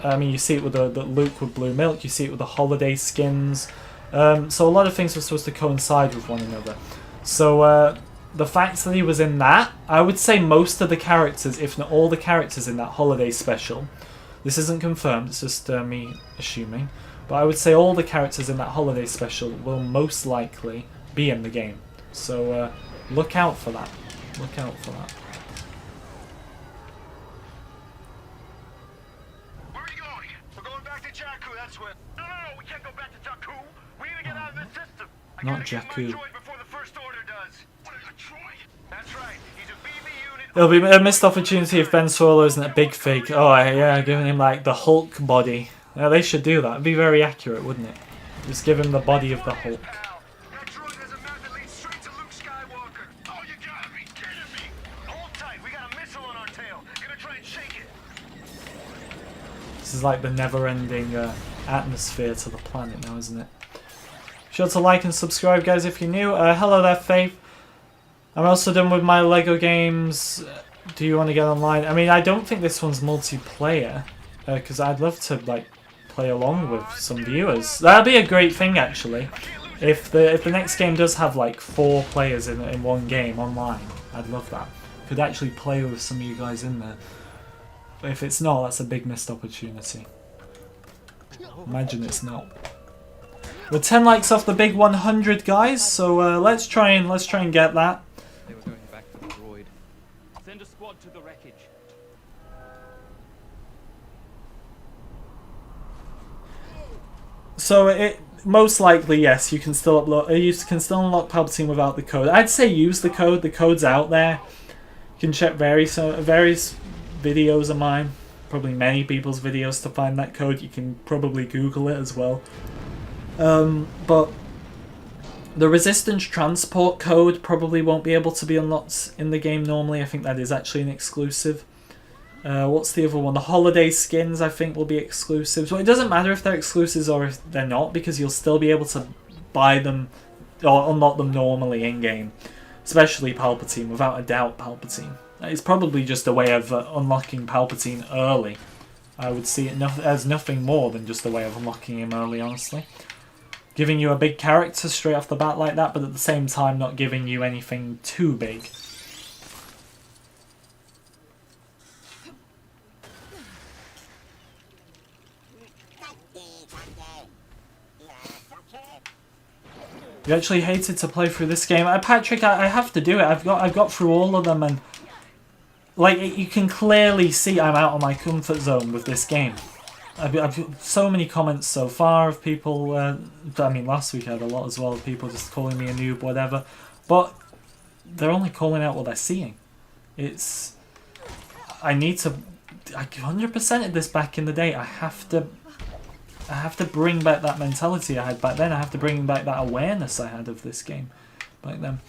A: I mean, you see it with the Luke with blue milk, you see it with the holiday skins. So a lot of things were supposed to coincide with one another. So the fact that he was in that, I would say most of the characters, if not all the characters in that holiday special, this isn't confirmed, it's just me assuming, but I would say all the characters in that holiday special will most likely be in the game. So look out for that. Look out for that.
E: Where are you going? We're going back to Jakku, that's where. No, we can't go back to Jakku. We need to get out of this system.
A: Not Jakku.
E: Droid before the First Order does. What is a droid? That's right. He's a BB unit.
A: It'll be a missed opportunity if Ben Solo isn't a big fake. Oh yeah, giving him like the Hulk body. Yeah, they should do that. It'd be very accurate, wouldn't it? Just give him the body of the Hulk.
E: That droid has a map that leads straight to Luke Skywalker. Oh, you gotta be kidding me! Hold tight, we got a missile on our tail. Gonna try and shake it.
A: This is like the never-ending atmosphere to the planet now, isn't it? Be sure to like and subscribe, guys, if you're new. Hello there, Faith. I'm also done with my Lego games. Do you want to get online? I mean, I don't think this one's multiplayer, because I'd love to like play along with some viewers. That'd be a great thing, actually. If the next game does have like 4 players in one game online, I'd love that. Could actually play with some of you guys in there. But if it's not, that's a big missed opportunity. Imagine it's not. We're 10 likes off the big 100, guys. So let's try and get that.
B: They were going back for the droid. Send a squad to the wreckage.
A: So it most likely, yes, you can still upload. You can still unlock Palpatine without the code. I'd say use the code. The code's out there. You can check various videos of mine, probably many people's videos to find that code. You can probably Google it as well. But the Resistance transport code probably won't be able to be unlocked in the game normally. I think that is actually an exclusive. What's the other one? The holiday skins, I think, will be exclusives. Well, it doesn't matter if they're exclusives or if they're not, because you'll still be able to buy them or unlock them normally in-game. Especially Palpatine, without a doubt Palpatine. It's probably just a way of unlocking Palpatine early. I would see it as nothing more than just a way of unlocking him early, honestly. Giving you a big character straight off the bat like that, but at the same time not giving you anything too big. You actually hated to play through this game. Patrick, I have to do it. I've got through all of them, and like you can clearly see I'm out of my comfort zone with this game. I've so many comments so far of people. I mean, last week I had a lot as well of people just calling me a noob, whatever. But they're only calling out what they're seeing. It's... I need to... I 100%ed this back in the day. I have to bring back that mentality I had back then. I have to bring back that awareness I had of this game back then.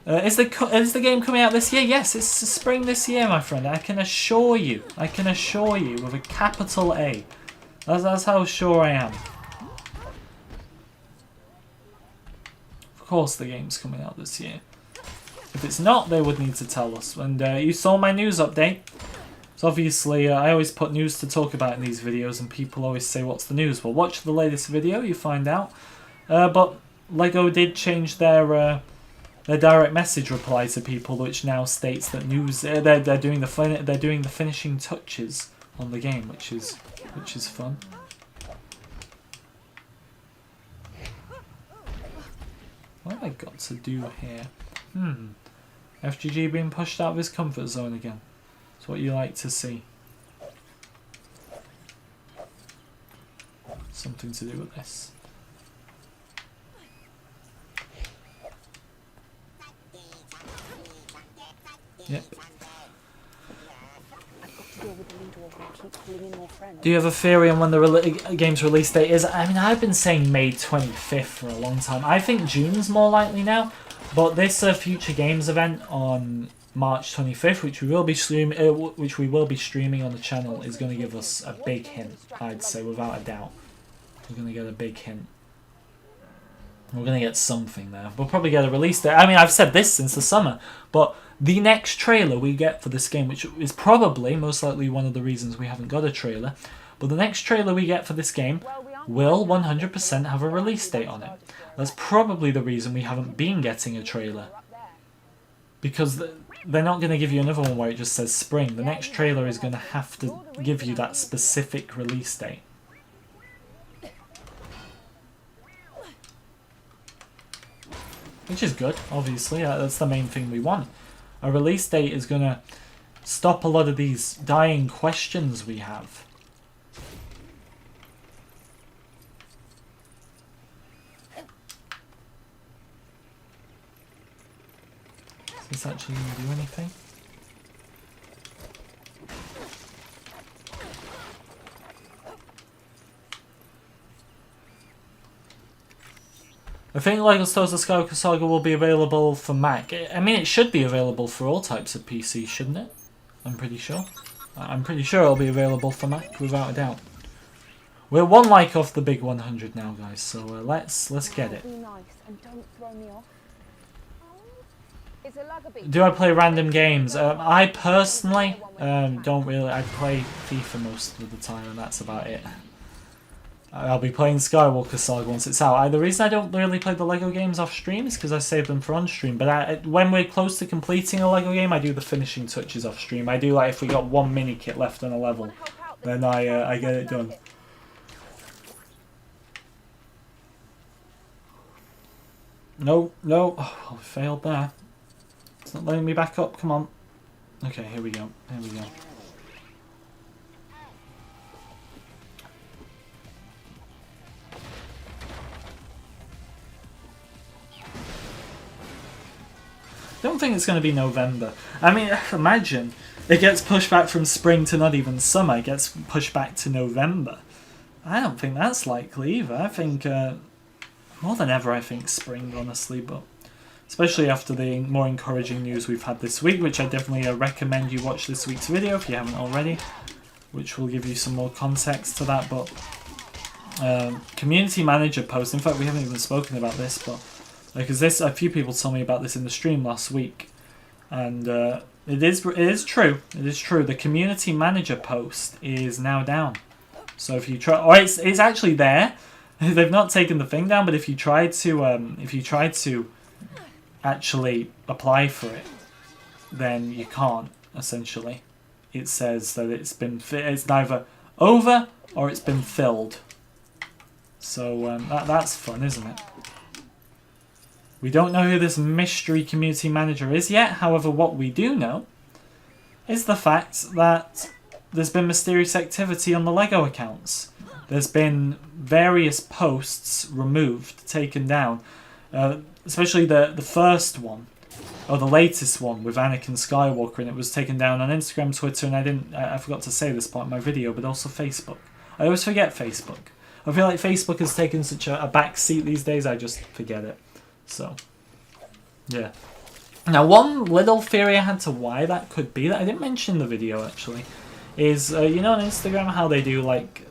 A: Is the game coming out this year? Yes, it's spring this year, my friend. I can assure you. I can assure you with a capital A. That's how sure I am. Of course the game's coming out this year. If it's not, they would need to tell us. And you saw my news update. So obviously, I always put news to talk about in these videos, and people always say, what's the news? Well, watch the latest video, you find out. But LEGO did change their direct message reply to people, which now states that news they're doing the finishing touches on the game, which is fun. What have I got to do here? FGG being pushed out of his comfort zone again. It's what you like to see. Something to do with this. Yep. Do you have a theory on when the game's release date is? I mean, I've been saying May 25th for a long time. I think June's more likely now, but this Future Games event on March 25th, which we will be streaming on the channel, is going to give us a big hint. I'd say, without a doubt, we're going to get a big hint. We're going to get something there. We'll probably get a release date. I mean, I've said this since the summer, but the next trailer we get for this game, which is probably, most likely, one of the reasons we haven't got a trailer, but the next trailer we get for this game will 100% have a release date on it. That's probably the reason we haven't been getting a trailer. Because they're not going to give you another one where it just says spring. The next trailer is going to have to give you that specific release date. Which is good, obviously. That's the main thing we want. A release date is going to stop a lot of these dying questions we have. Is this actually going to do anything? I think LEGO Star Wars The Skywalker Saga will be available for Mac. I mean, it should be available for all types of PC, shouldn't it? I'm pretty sure. I'm pretty sure it'll be available for Mac, without a doubt. We're one like off the big 100 now, guys, so let's get it. Do I play random games? I personally don't really. I play FIFA most of the time, and that's about it. I'll be playing Skywalker Saga once it's out. The reason I don't really play the LEGO games off stream is because I save them for on stream. But when we're close to completing a LEGO game, I do the finishing touches off stream. I do, like, if we got one mini kit left on a level, then I get it done. No. Oh, I failed there. It's not letting me back up. Come on. Okay, here we go. Here we go. Don't think it's going to be November. I mean, imagine it gets pushed back from spring to not even summer. It gets pushed back to November. I don't think that's likely either. I think more than ever, I think spring, honestly. But especially after the more encouraging news we've had this week, which I definitely recommend you watch this week's video if you haven't already, which will give you some more context to that. But community manager post. In fact, we haven't even spoken about this, but. Because a few people told me about this in the stream last week, and it is true. It is true. The community manager post is now down. So if you try, or it's actually there. They've not taken the thing down, but if you tried to actually apply for it, then you can't. Essentially, it says that it's neither over or it's been filled. So that's fun, isn't it? We don't know who this mystery community manager is yet. However, what we do know is the fact that there's been mysterious activity on the LEGO accounts. There's been various posts removed, taken down. Especially the first one Oh, the latest one with Anakin Skywalker, and it was taken down on Instagram, Twitter, and I forgot to say this part of my video, but also Facebook. I always forget Facebook. I feel like Facebook has taken such a back seat these days, I just forget it. So, yeah. Now, one little theory I had to why that could be, that I didn't mention in the video actually, is, you know on Instagram how they do like,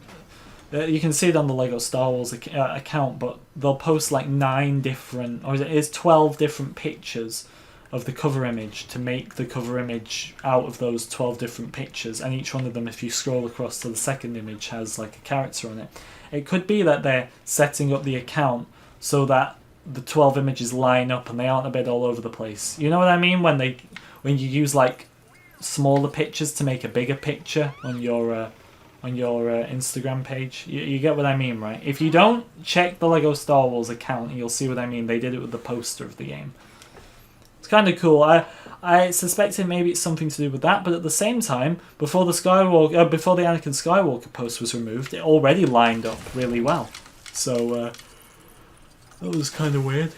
A: you can see it on the Lego Star Wars account, but they'll post like 9 different, or is 12 different pictures of the cover image to make the cover image out of those 12 different pictures, and each one of them, if you scroll across to the second image, has like a character on it. It could be that they're setting up the account so that the 12 images line up and they aren't a bit all over the place. You know what I mean? When you use like smaller pictures to make a bigger picture on your Instagram page. You get what I mean, right? If you don't, check the Lego Star Wars account and you'll see what I mean. They did it with the poster of the game. It's kind of cool. I suspected maybe it's something to do with that, but at the same time, before the Anakin Skywalker post was removed, it already lined up really well. So that was kind of weird.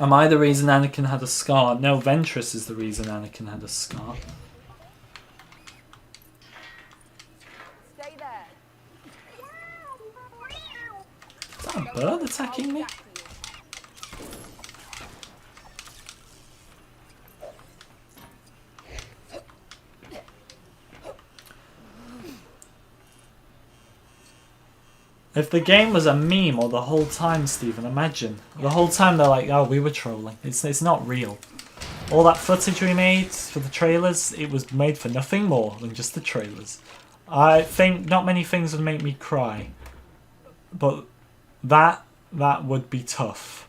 A: Am I the reason Anakin had a scar? No, Ventress is the reason Anakin had a scar.
D: Stay there.
A: Is that a bird attacking me? If the game was a meme or the whole time, Stephen, imagine. The whole time they're like, oh, we were trolling. It's not real. All that footage we made for the trailers, it was made for nothing more than just the trailers. I think not many things would make me cry. But that would be tough.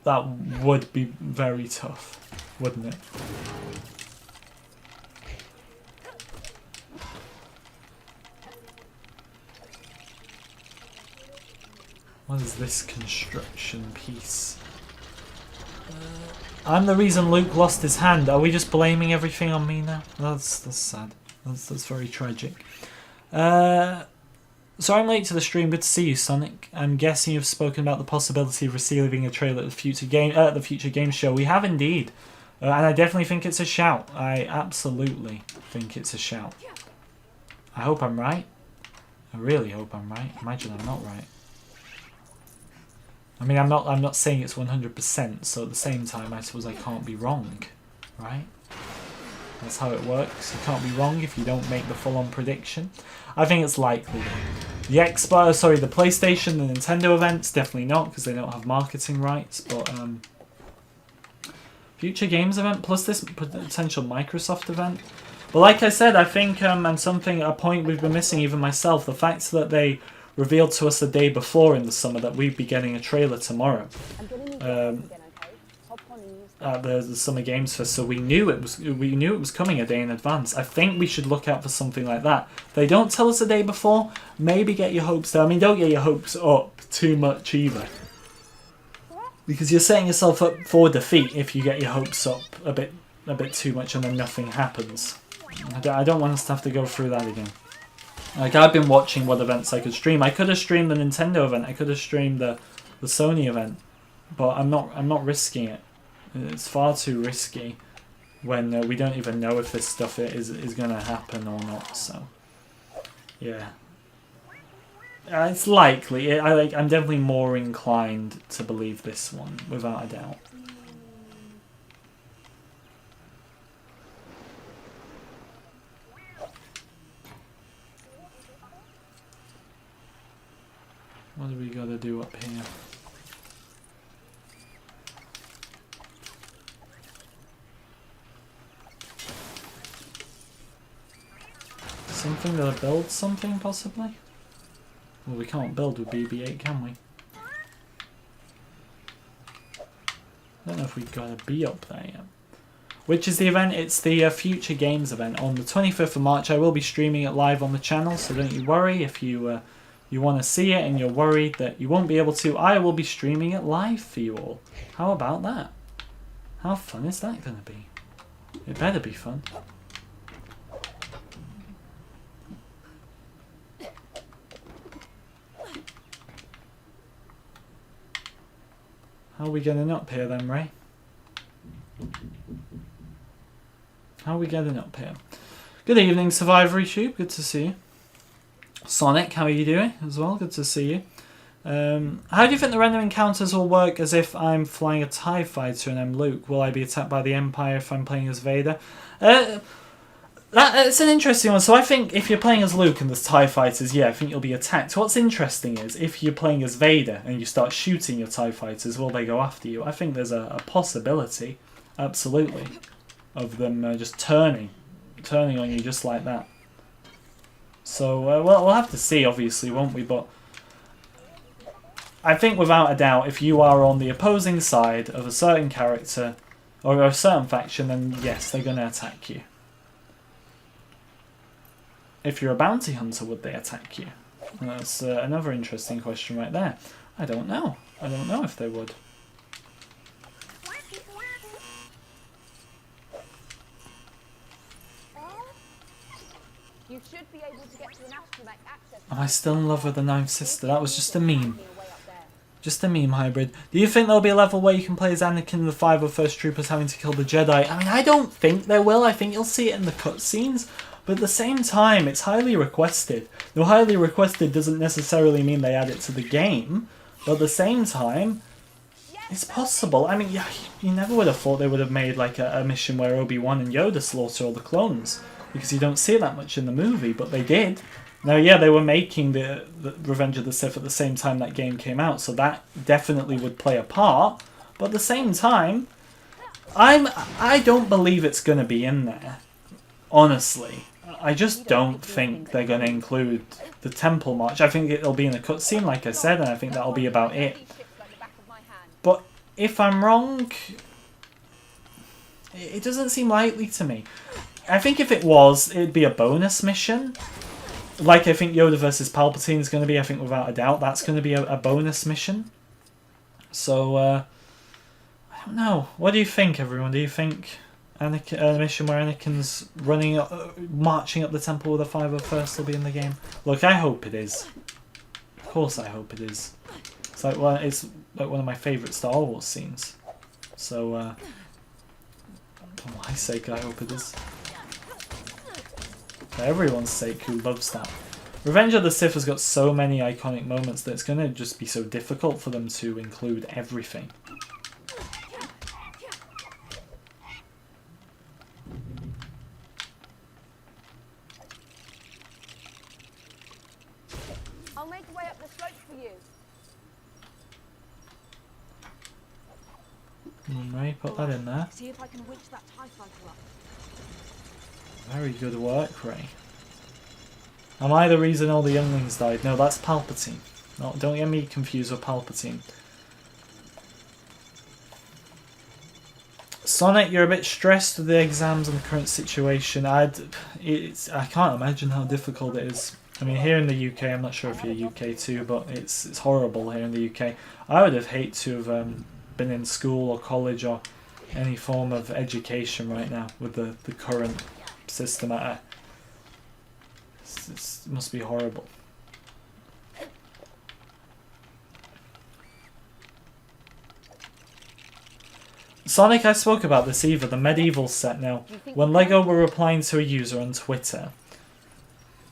A: That would be very tough, wouldn't it? What is this construction piece? I'm the reason Luke lost his hand. Are we just blaming everything on me now? That's sad. That's very tragic. So I'm late to the stream. Good to see you, Sonic. I'm guessing you've spoken about the possibility of receiving a trailer at the future game show. We have indeed, and I definitely think it's a shout. I absolutely think it's a shout. I hope I'm right. I really hope I'm right. Imagine I'm not right. I mean, I'm not saying it's 100%, so at the same time, I suppose I can't be wrong, right? That's how it works. You can't be wrong if you don't make the full-on prediction. I think it's likely. The PlayStation, the Nintendo events, definitely not, because they don't have marketing rights, but future games event, plus this potential Microsoft event. But like I said, I think, and a point we've been missing, even myself, the fact that they revealed to us the day before in the summer that we'd be getting a trailer tomorrow at the Summer Games Fest, so we knew it was coming a day in advance. I think we should look out for something like that. If they don't tell us the day before, maybe get your hopes down. I mean, don't get your hopes up too much either, because you're setting yourself up for defeat if you get your hopes up a bit too much and then nothing happens. I don't want us to have to go through that again. Like, I've been watching what events I could stream. I could have streamed the Nintendo event. I could have streamed the Sony event, but I'm not risking it. It's far too risky when we don't even know if this stuff is going to happen or not. So, yeah, it's likely. I'm definitely more inclined to believe this one, without a doubt. What do we gotta do up here? Something that'll build something, possibly? Well, we can't build with BB-8, can we? I don't know if we've got a B up there yet. Which is the event? It's the Future Games event on the 25th of March. I will be streaming it live on the channel, so don't you worry if you want to see it and you're worried that you won't be able to. I will be streaming it live for you all. How about that? How fun is that going to be? It better be fun. How are we getting up here then, Ray? How are we getting up here? Good evening, Survivor Tube. Good to see you. Sonic, how are you doing as well? Good to see you. How do you think the random encounters will work as if I'm flying a TIE fighter and I'm Luke? Will I be attacked by the Empire if I'm playing as Vader? That's an interesting one. So I think if you're playing as Luke and there's TIE fighters, yeah, I think you'll be attacked. What's interesting is if you're playing as Vader and you start shooting your TIE fighters, will they go after you? I think there's a possibility, absolutely, of them just turning on you just like that. So, well, we'll have to see, obviously, won't we? But I think without a doubt, if you are on the opposing side of a certain character or a certain faction, then yes, they're going to attack you. If you're a bounty hunter, would they attack you? And that's another interesting question right there. I don't know. I don't know if they would.
D: You should be able to get to an astromech access.
A: Am I still in love with the Ninth Sister? That was just a meme. Just a meme hybrid. Do you think there'll be a level where you can play as Anakin and the 501st Troopers having to kill the Jedi? I mean, I don't think there will. I think you'll see it in the cutscenes. But at the same time, it's highly requested. Though highly requested doesn't necessarily mean they add it to the game. But at the same time, it's possible. I mean, yeah, you never would have thought they would have made like a mission where Obi-Wan and Yoda slaughter all the clones. Because you don't see it that much in the movie, but they did. Now, yeah, they were making the Revenge of the Sith at the same time that game came out, so that definitely would play a part. But at the same time, I don't believe it's going to be in there. Honestly. I just don't think they're going to include the Temple March. I think it'll be in a cutscene, like I said, and I think that'll be about it. But if I'm wrong, it doesn't seem likely to me. I think if it was, it'd be a bonus mission. Like I think Yoda versus Palpatine is going to be, I think without a doubt, that's going to be a bonus mission. So, I don't know. What do you think, everyone? Do you think Anakin, a mission where Anakin's running, marching up the temple with a 501st will be in the game? Look, I hope it is. Of course I hope it is. It's like one of my favourite Star Wars scenes. So, for my sake, I hope it is. For everyone's sake who loves that. Revenge of the Sith has got so many iconic moments that it's going to just be so difficult for them to include everything.
D: I'll make my way up the slope for you.
A: Right, put that in there.
C: See if I can winch that TIE fighter up.
A: Very good work, Ray. Am I the reason all the younglings died? No, that's Palpatine. No, don't get me confused with Palpatine. Sonic, you're a bit stressed with the exams and the current situation. I can't imagine how difficult it is. I mean, here in the UK, I'm not sure if you're UK too, but it's horrible here in the UK. I would have hated to have been in school or college or any form of education right now with the current system at it must be horrible. Sonic, I spoke about this either, the medieval set now. When LEGO were replying to a user on Twitter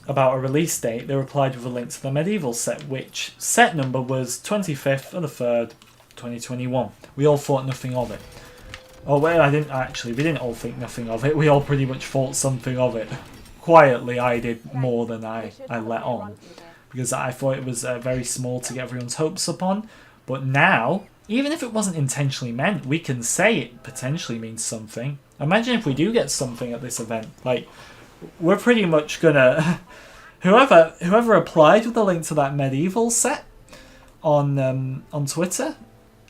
A: about a release date, they replied with a link to the medieval set, which set number was 25th of the 3rd, 2021. We all thought nothing of it. Oh, well, we didn't all think nothing of it. We all pretty much thought something of it. Quietly, I did more than I let on. Because I thought it was very small to get everyone's hopes up on. But now, even if it wasn't intentionally meant, we can say it potentially means something. Imagine if we do get something at this event. Like, we're pretty much gonna... whoever applied with the link to that medieval set on Twitter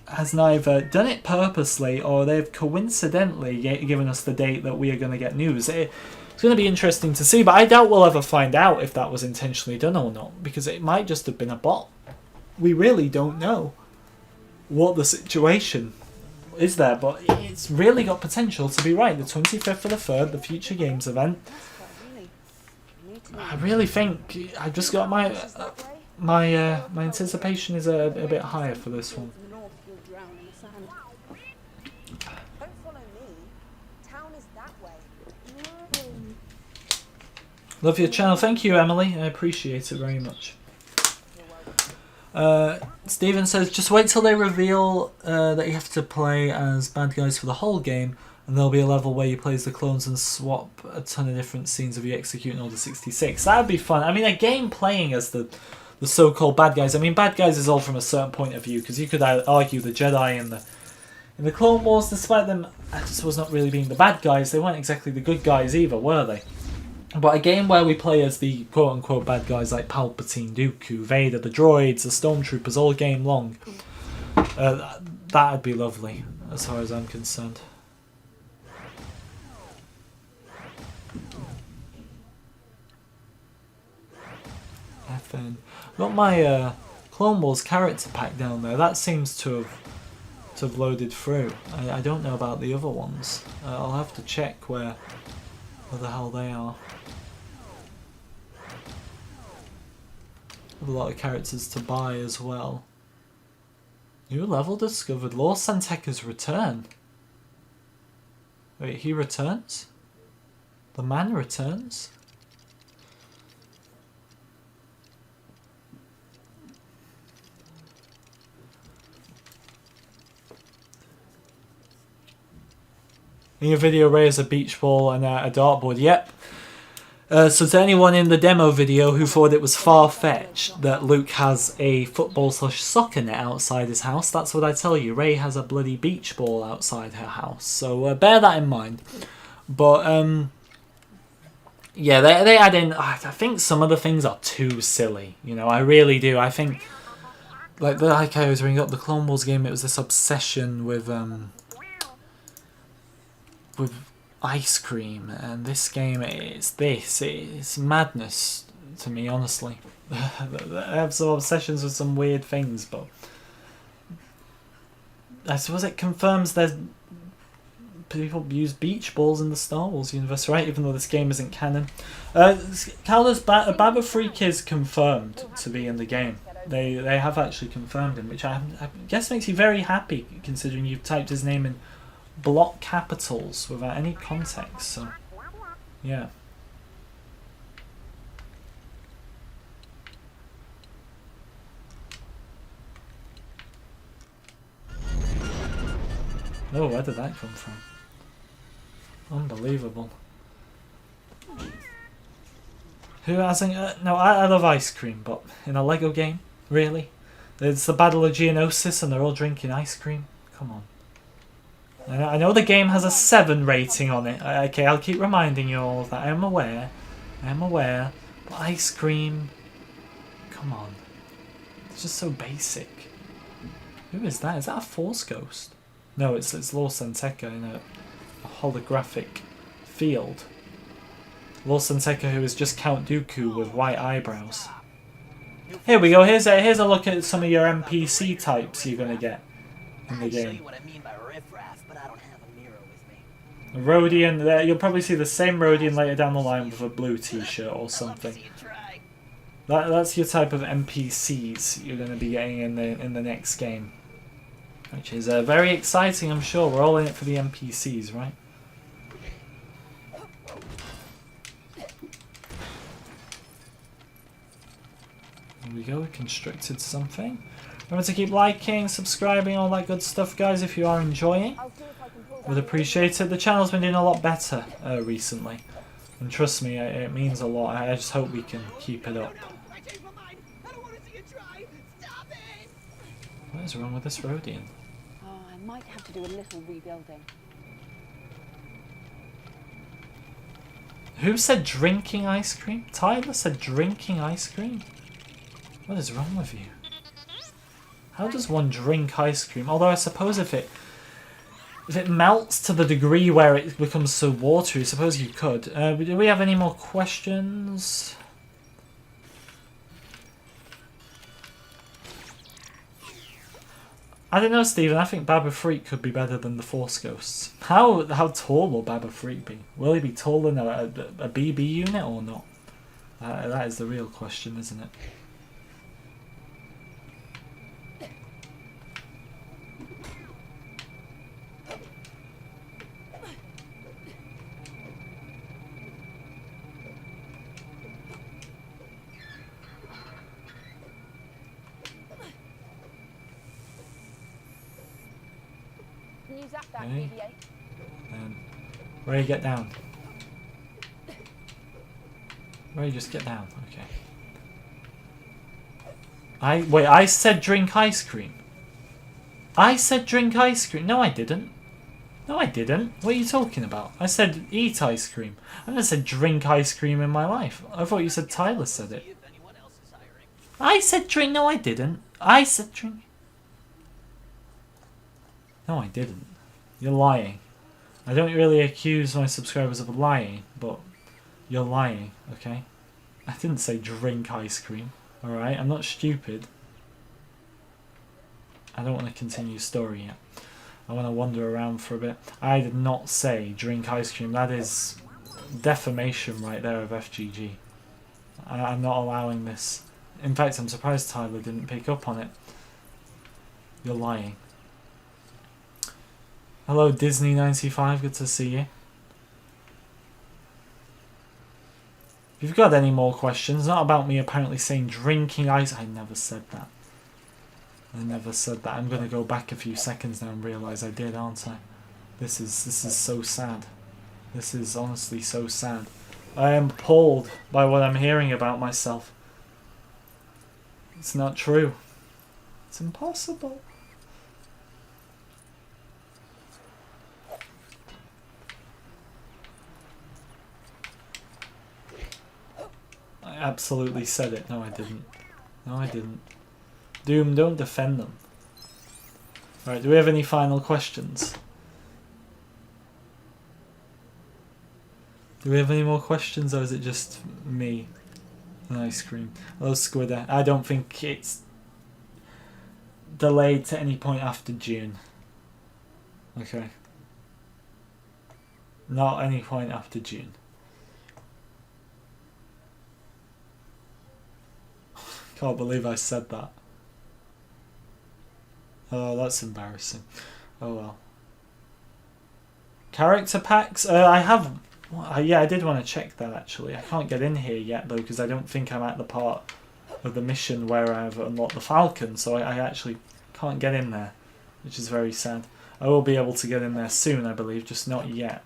A: has neither done it purposely or they've coincidentally given us the date that we are going to get news. It's going to be interesting to see, but I doubt we'll ever find out if that was intentionally done or not, because it might just have been a bot. We really don't know what the situation is there, but it's really got potential to be right. The 25th of the 3rd, the Future Games event. I really think I just got my anticipation is a bit higher for this one. Love your channel. Thank you, Emily. I appreciate it very much. Steven says, just wait till they reveal that you have to play as bad guys for the whole game, and there'll be a level where you play as the clones and swap a ton of different scenes of you executing Order 66. That'd be fun. I mean, a game playing as the so-called bad guys. I mean, bad guys is all from a certain point of view, because you could argue the Jedi in the Clone Wars, despite them, I suppose, not really being the bad guys, they weren't exactly the good guys either, were they? But a game where we play as the quote-unquote bad guys like Palpatine, Dooku, Vader, the droids, the stormtroopers all game long, that'd be lovely, as far as I'm concerned. FN. Got my Clone Wars character pack down there. That seems to have loaded through. I don't know about the other ones. I'll have to check where the hell they are. Have a lot of characters to buy as well. New level discovered. Lord Santeca's return. Wait, he returns? The man returns? In your video, Ray has a beach ball and a dartboard. Yep. So to anyone in the demo video who thought it was far-fetched that Luke has a football/soccer net outside his house, that's what I tell you. Ray has a bloody beach ball outside her house. So bear that in mind. But yeah, they add in. I think some of the things are too silly. You know, I really do. I think like I was bringing up the Clone Wars game. It was this obsession with ice cream, and this game it's madness to me, honestly. I have some obsessions with some weird things, but I suppose it confirms there's people use beach balls in the Star Wars universe, right? Even though this game isn't canon. Carlos Baba Freak is confirmed to be in the game. They have actually confirmed him, which I guess makes you very happy, considering you've typed his name in block capitals without any context. So yeah. Oh, where did that come from? Unbelievable. Who hasn't? No, I love ice cream, but in a Lego game, really? It's the Battle of Geonosis and they're all drinking ice cream? Come on. I know the game has a 7 rating on it. Okay, I'll keep reminding you all of that. I am aware. But ice cream... Come on. It's just so basic. Who is that? Is that a Force Ghost? No, it's Lord Santeca in a holographic field. Lord Santeca, who is just Count Dooku with white eyebrows. Here we go. Here's a look at some of your NPC types you're going to get in the game. Rodian, there you'll probably see the same Rodian later down the line with a blue t-shirt or something. That's your type of NPCs you're going to be getting in the next game, which is very exciting. I'm sure we're all in it for the NPCs, right? Here we go. We constructed something. Remember to keep liking, subscribing, all that good stuff, guys. If you are enjoying. Would appreciate it. The channel's been doing a lot better recently, and trust me, it means a lot. I just hope we can keep it up. What is wrong with this Rodian?
D: Oh, I might have to do a little rebuilding.
A: Who said drinking ice cream? Tyler said drinking ice cream? What is wrong with you? How does one drink ice cream? Although I suppose if it melts to the degree where it becomes so watery, I suppose you could. Do we have any more questions? I don't know, Stephen. I think Baba Freak could be better than the Force Ghosts. How tall will Baba Freak be? Will he be taller than a BB unit or not? That is the real question, isn't it?
D: Can you zap that,
A: Okay.
D: BB-8?
A: Where you get down? Where you just get down? Okay. I said drink ice cream. I said drink ice cream. No, I didn't. No, I didn't. What are you talking about? I said eat ice cream. I never said drink ice cream in my life. I thought you said Tyler said it. I said drink. No, I didn't. I said drink. No, I didn't. You're lying. I don't really accuse my subscribers of lying, but you're lying, okay? I didn't say drink ice cream, alright? I'm not stupid. I don't want to continue story yet. I want to wander around for a bit. I did not say drink ice cream. That is defamation right there of FGG. I'm not allowing this. In fact, I'm surprised Tyler didn't pick up on it. You're lying. Hello Disney95, good to see you. If you've got any more questions, not about me apparently saying drinking ice. I never said that. I never said that. I'm going to go back a few seconds now and realise I did, aren't I? This is so sad. This is honestly so sad. I am appalled by what I'm hearing about myself. It's not true. It's impossible. I absolutely said it. No, I didn't. No, I didn't. Doom, don't defend them. Right, do we have any final questions? Do we have any more questions, or is it just me and ice cream? Hello, Squidder. I don't think it's delayed to any point after June. Okay. Not any point after June. Can't believe I said that. Oh, that's embarrassing. Oh well. Character packs? I have... yeah, I did want to check that actually. I can't get in here yet though because I don't think I'm at the part of the mission where I've unlocked the Falcon. So I actually can't get in there, which is very sad. I will be able to get in there soon, I believe, just not yet.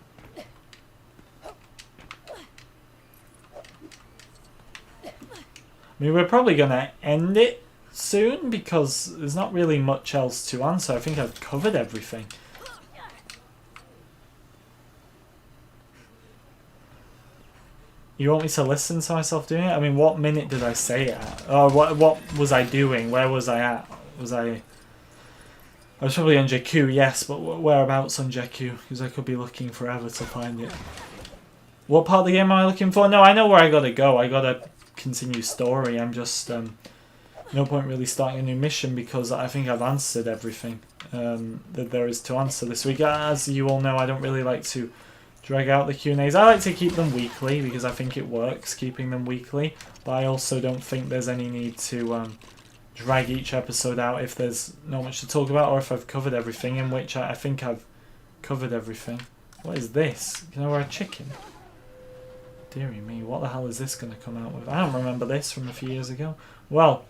A: I mean, we're probably going to end it soon because there's not really much else to answer. I think I've covered everything. You want me to listen to myself doing it? I mean, what minute did I say it at? Or what was I doing? Where was I at? I was probably on Jakku, yes, but whereabouts on Jakku? Because I could be looking forever to find it. What part of the game am I looking for? No, I know where I gotta go. I gotta continue story. I'm just no point really starting a new mission because I think I've answered everything that there is to answer this week. As you all know, I don't really like to drag out the Q&As. I like to keep them weekly because I think it works keeping them weekly, but I also don't think there's any need to drag each episode out if there's not much to talk about or if I've covered everything, in which I think I've covered everything. What is this? Can I wear a chicken? Deary me, what the hell is this going to come out with? I don't remember this from a few years ago. Well,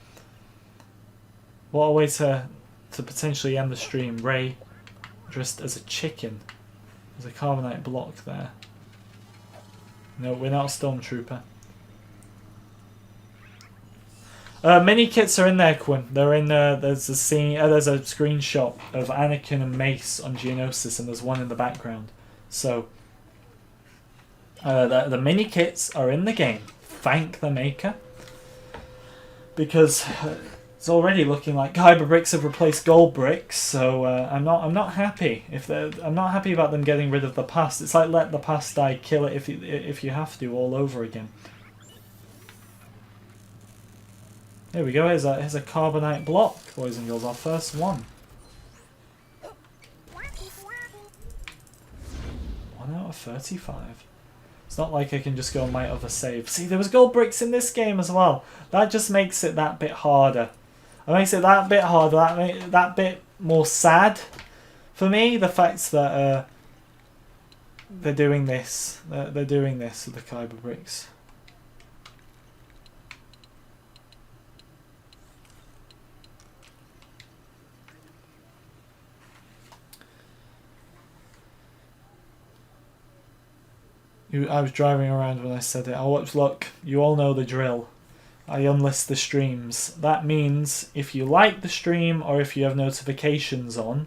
A: what a way to potentially end the stream. Ray dressed as a chicken. There's a carbonite block there. No, we're not a stormtrooper. Mini kits are in there, Quinn. They're in. There's a scene. There's a screenshot of Anakin and Mace on Geonosis, and there's one in the background. So the mini kits are in the game. Thank the maker, because it's already looking like Kyber bricks have replaced gold bricks. So I'm not happy I'm not happy about them getting rid of the past. It's like let the past die, kill it if you have to, all over again. Here we go. Here's a carbonite block, boys and girls. Our first one. 1 out of 35. It's not like I can just go on my other save. See, there was gold bricks in this game as well. That just makes it that bit harder. It makes it that bit harder. That bit more sad for me. The fact that they're doing this. They're doing this with the Kyber bricks. I was driving around when I said it. Look, you all know the drill. I unlist the streams. That means if you like the stream or if you have notifications on,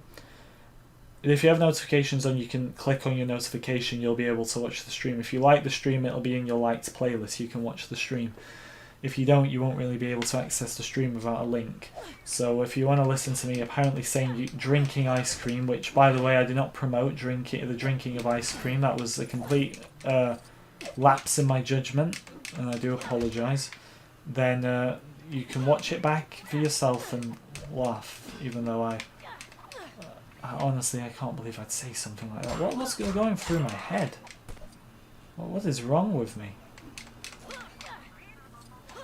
A: you can click on your notification, you'll be able to watch the stream. If you like the stream, it'll be in your liked playlist, you can watch the stream. If you don't, you won't really be able to access the stream without a link. So if you want to listen to me apparently saying drinking ice cream, which by the way I do not promote the drinking of ice cream, that was a complete lapse in my judgment, and I do apologise, then you can watch it back for yourself and laugh, even though honestly I can't believe I'd say something like that. What's going through my head? What is wrong with me?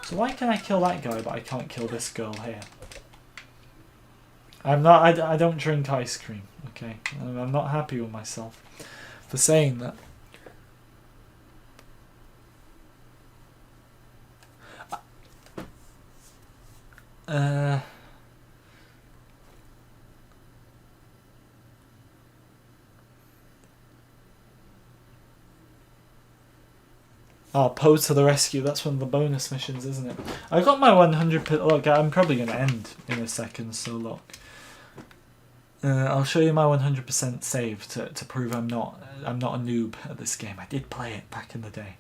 A: So why can I kill that guy but I can't kill this girl here? I don't drink ice cream, okay? I'm not happy with myself for saying that. Oh, Poe to the rescue. That's one of the bonus missions, isn't it? I got my 100%. Look, I'm probably going to end in a second, so look. I'll show you my 100% save to prove I'm not a noob at this game. I did play it back in the day.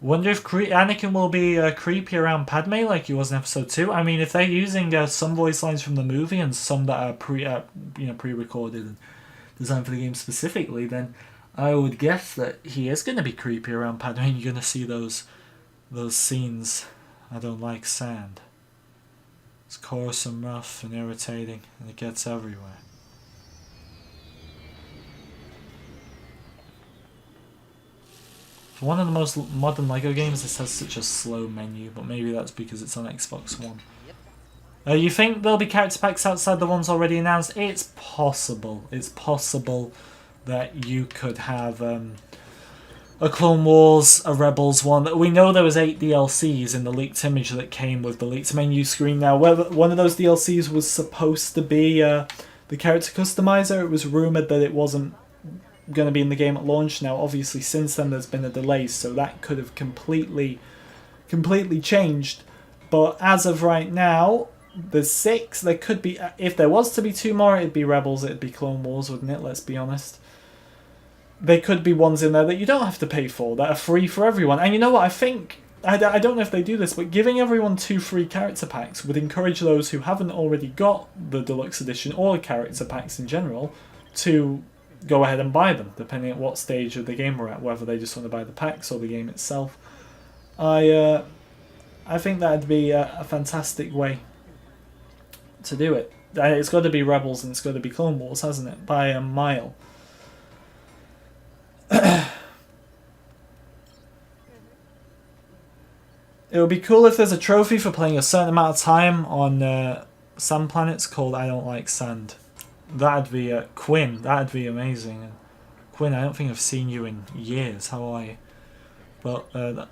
A: Wonder if Anakin will be creepy around Padme like he was in Episode 2. I mean, if they're using some voice lines from the movie and some that are pre-recorded and designed for the game specifically, then I would guess that he is going to be creepy around Padme. You're going to see those scenes. I don't like sand. It's coarse and rough and irritating, and it gets everywhere. For one of the most modern LEGO games, this has such a slow menu, but maybe that's because it's on Xbox One. You think there'll be character packs outside the ones already announced? It's possible. It's possible that you could have a Clone Wars, a Rebels one. We know there was 8 DLCs in the leaked image that came with the leaked menu screen. Now, whether one of those DLCs was supposed to be the character customizer, it was rumoured that it wasn't going to be in the game at launch. Now, obviously, since then there's been a delay, so that could have completely changed. But as of right now, there's 6. There could be, if there was to be 2 more, it'd be Rebels, it'd be Clone Wars, wouldn't it? Let's be honest. There could be ones in there that you don't have to pay for, that are free for everyone. And you know what, I think, I don't know if they do this, but giving everyone 2 free character packs would encourage those who haven't already got the deluxe edition or character packs in general to go ahead and buy them, depending on what stage of the game we're at, whether they just want to buy the packs or the game itself. I think that'd be a fantastic way to do it. It's got to be Rebels and it's got to be Clone Wars, hasn't it? By a mile. It would be cool if there's a trophy for playing a certain amount of time on sand planets called I Don't Like Sand. That'd be Quinn. That'd be amazing. And Quinn, I don't think I've seen you in years. How are you? But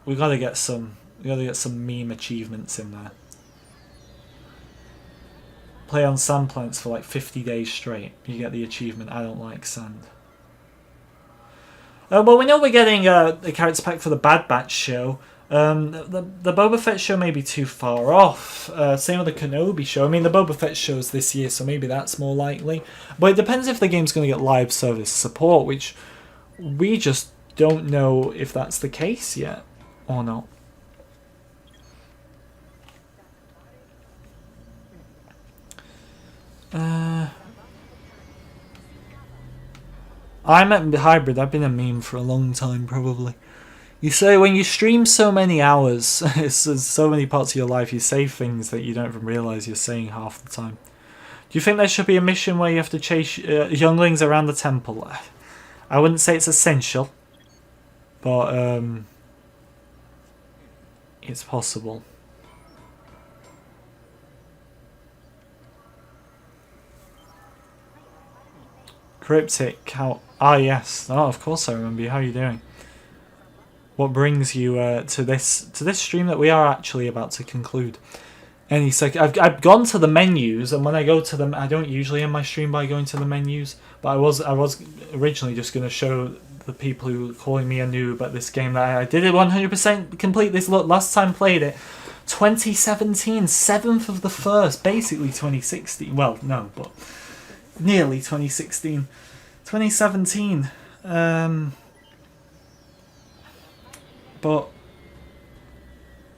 A: we gotta get some meme achievements in there. Play on sand planets for like 50 days straight. You get the achievement I Don't Like Sand. Well, we know we're getting the character pack for the Bad Batch show. The Boba Fett show may be too far off. Same with the Kenobi show. I mean, the Boba Fett show's this year, so maybe that's more likely. But it depends if the game's going to get live service support, which we just don't know if that's the case yet or not. I'm at Hybrid. I've been a meme for a long time, probably. You say when you stream so many hours, it's so many parts of your life, you say things that you don't even realise you're saying half the time. Do you think there should be a mission where you have to chase younglings around the temple? I wouldn't say it's essential, but it's possible. Cryptic, how? Ah, yes. Oh, of course I remember you. How are you doing? What brings you to this stream that we are actually about to conclude? Any second. I've gone to the menus, and when I go to them, I don't usually end my stream by going to the menus. But I was originally just going to show the people who were calling me a noob at this game. That I did it 100% complete this. Look, last time played it, 2017, 7th of the 1st, basically 2016. Well, no, but nearly 2016. 2017. But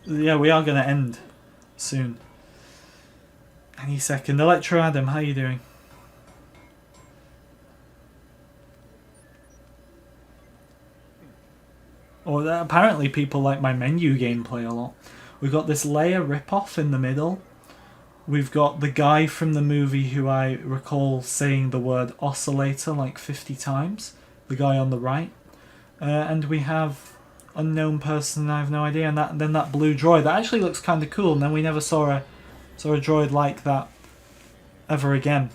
A: yeah, we are going to end soon. Any second. Electro Adam, how you doing? Or apparently people like my menu gameplay a lot. We've got this Leia ripoff in the middle. We've got the guy from the movie who I recall saying the word oscillator like 50 times. The guy on the right. And we have unknown person, I have no idea. And then that blue droid. That actually looks kind of cool. And then we never saw a droid like that ever again.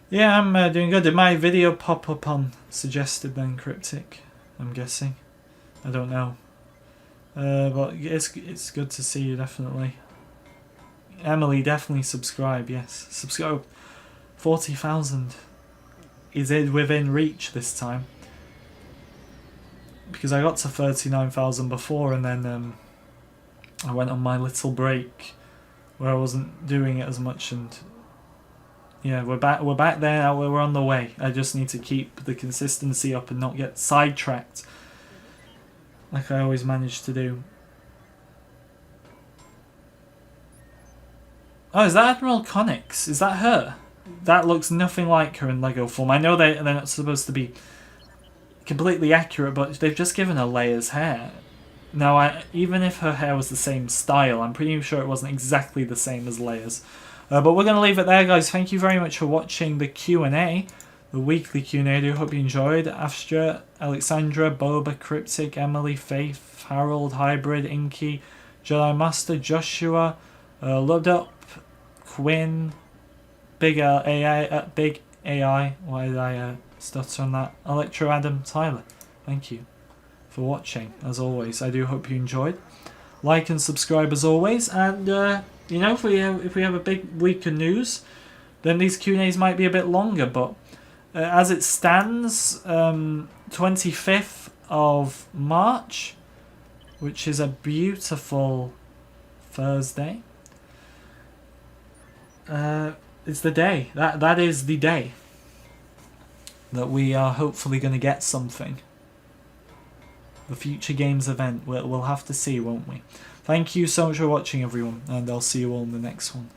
A: Yeah, I'm doing good. Did my video pop up on suggested then, Cryptic? I'm guessing. I don't know. But it's good to see you, definitely. Emily, definitely subscribe, yes. Subscribe. 40,000 is it within reach this time. Because I got to 39,000 before and then I went on my little break where I wasn't doing it as much, and yeah, we're back there now. We're on the way. I just need to keep the consistency up and not get sidetracked like I always manage to do. Oh, is that Admiral Connix? Is that her? That looks nothing like her in Lego form. I know they're not supposed to be completely accurate, but they've just given her Leia's hair. Now, even if her hair was the same style, I'm pretty sure it wasn't exactly the same as Leia's. But we're going to leave it there, guys. Thank you very much for watching the Q&A, the weekly Q&A. I do hope you enjoyed. Astra, Alexandra, Boba, Cryptic, Emily, Faith, Harold, Hybrid, Inky, Jedi Master, Joshua, Looked Up, Quinn, Big AI. Why did I stutter on that? Electro Adam, Tyler. Thank you for watching, as always. I do hope you enjoyed. Like and subscribe as always, and you know, if we have a big week of news, then these Q&As might be a bit longer, but as it stands, 25th of March, which is a beautiful Thursday, it's the day. That is the day that we are hopefully going to get something. The Future Games event. We'll have to see, won't we? Thank you so much for watching, everyone, and I'll see you all in the next one.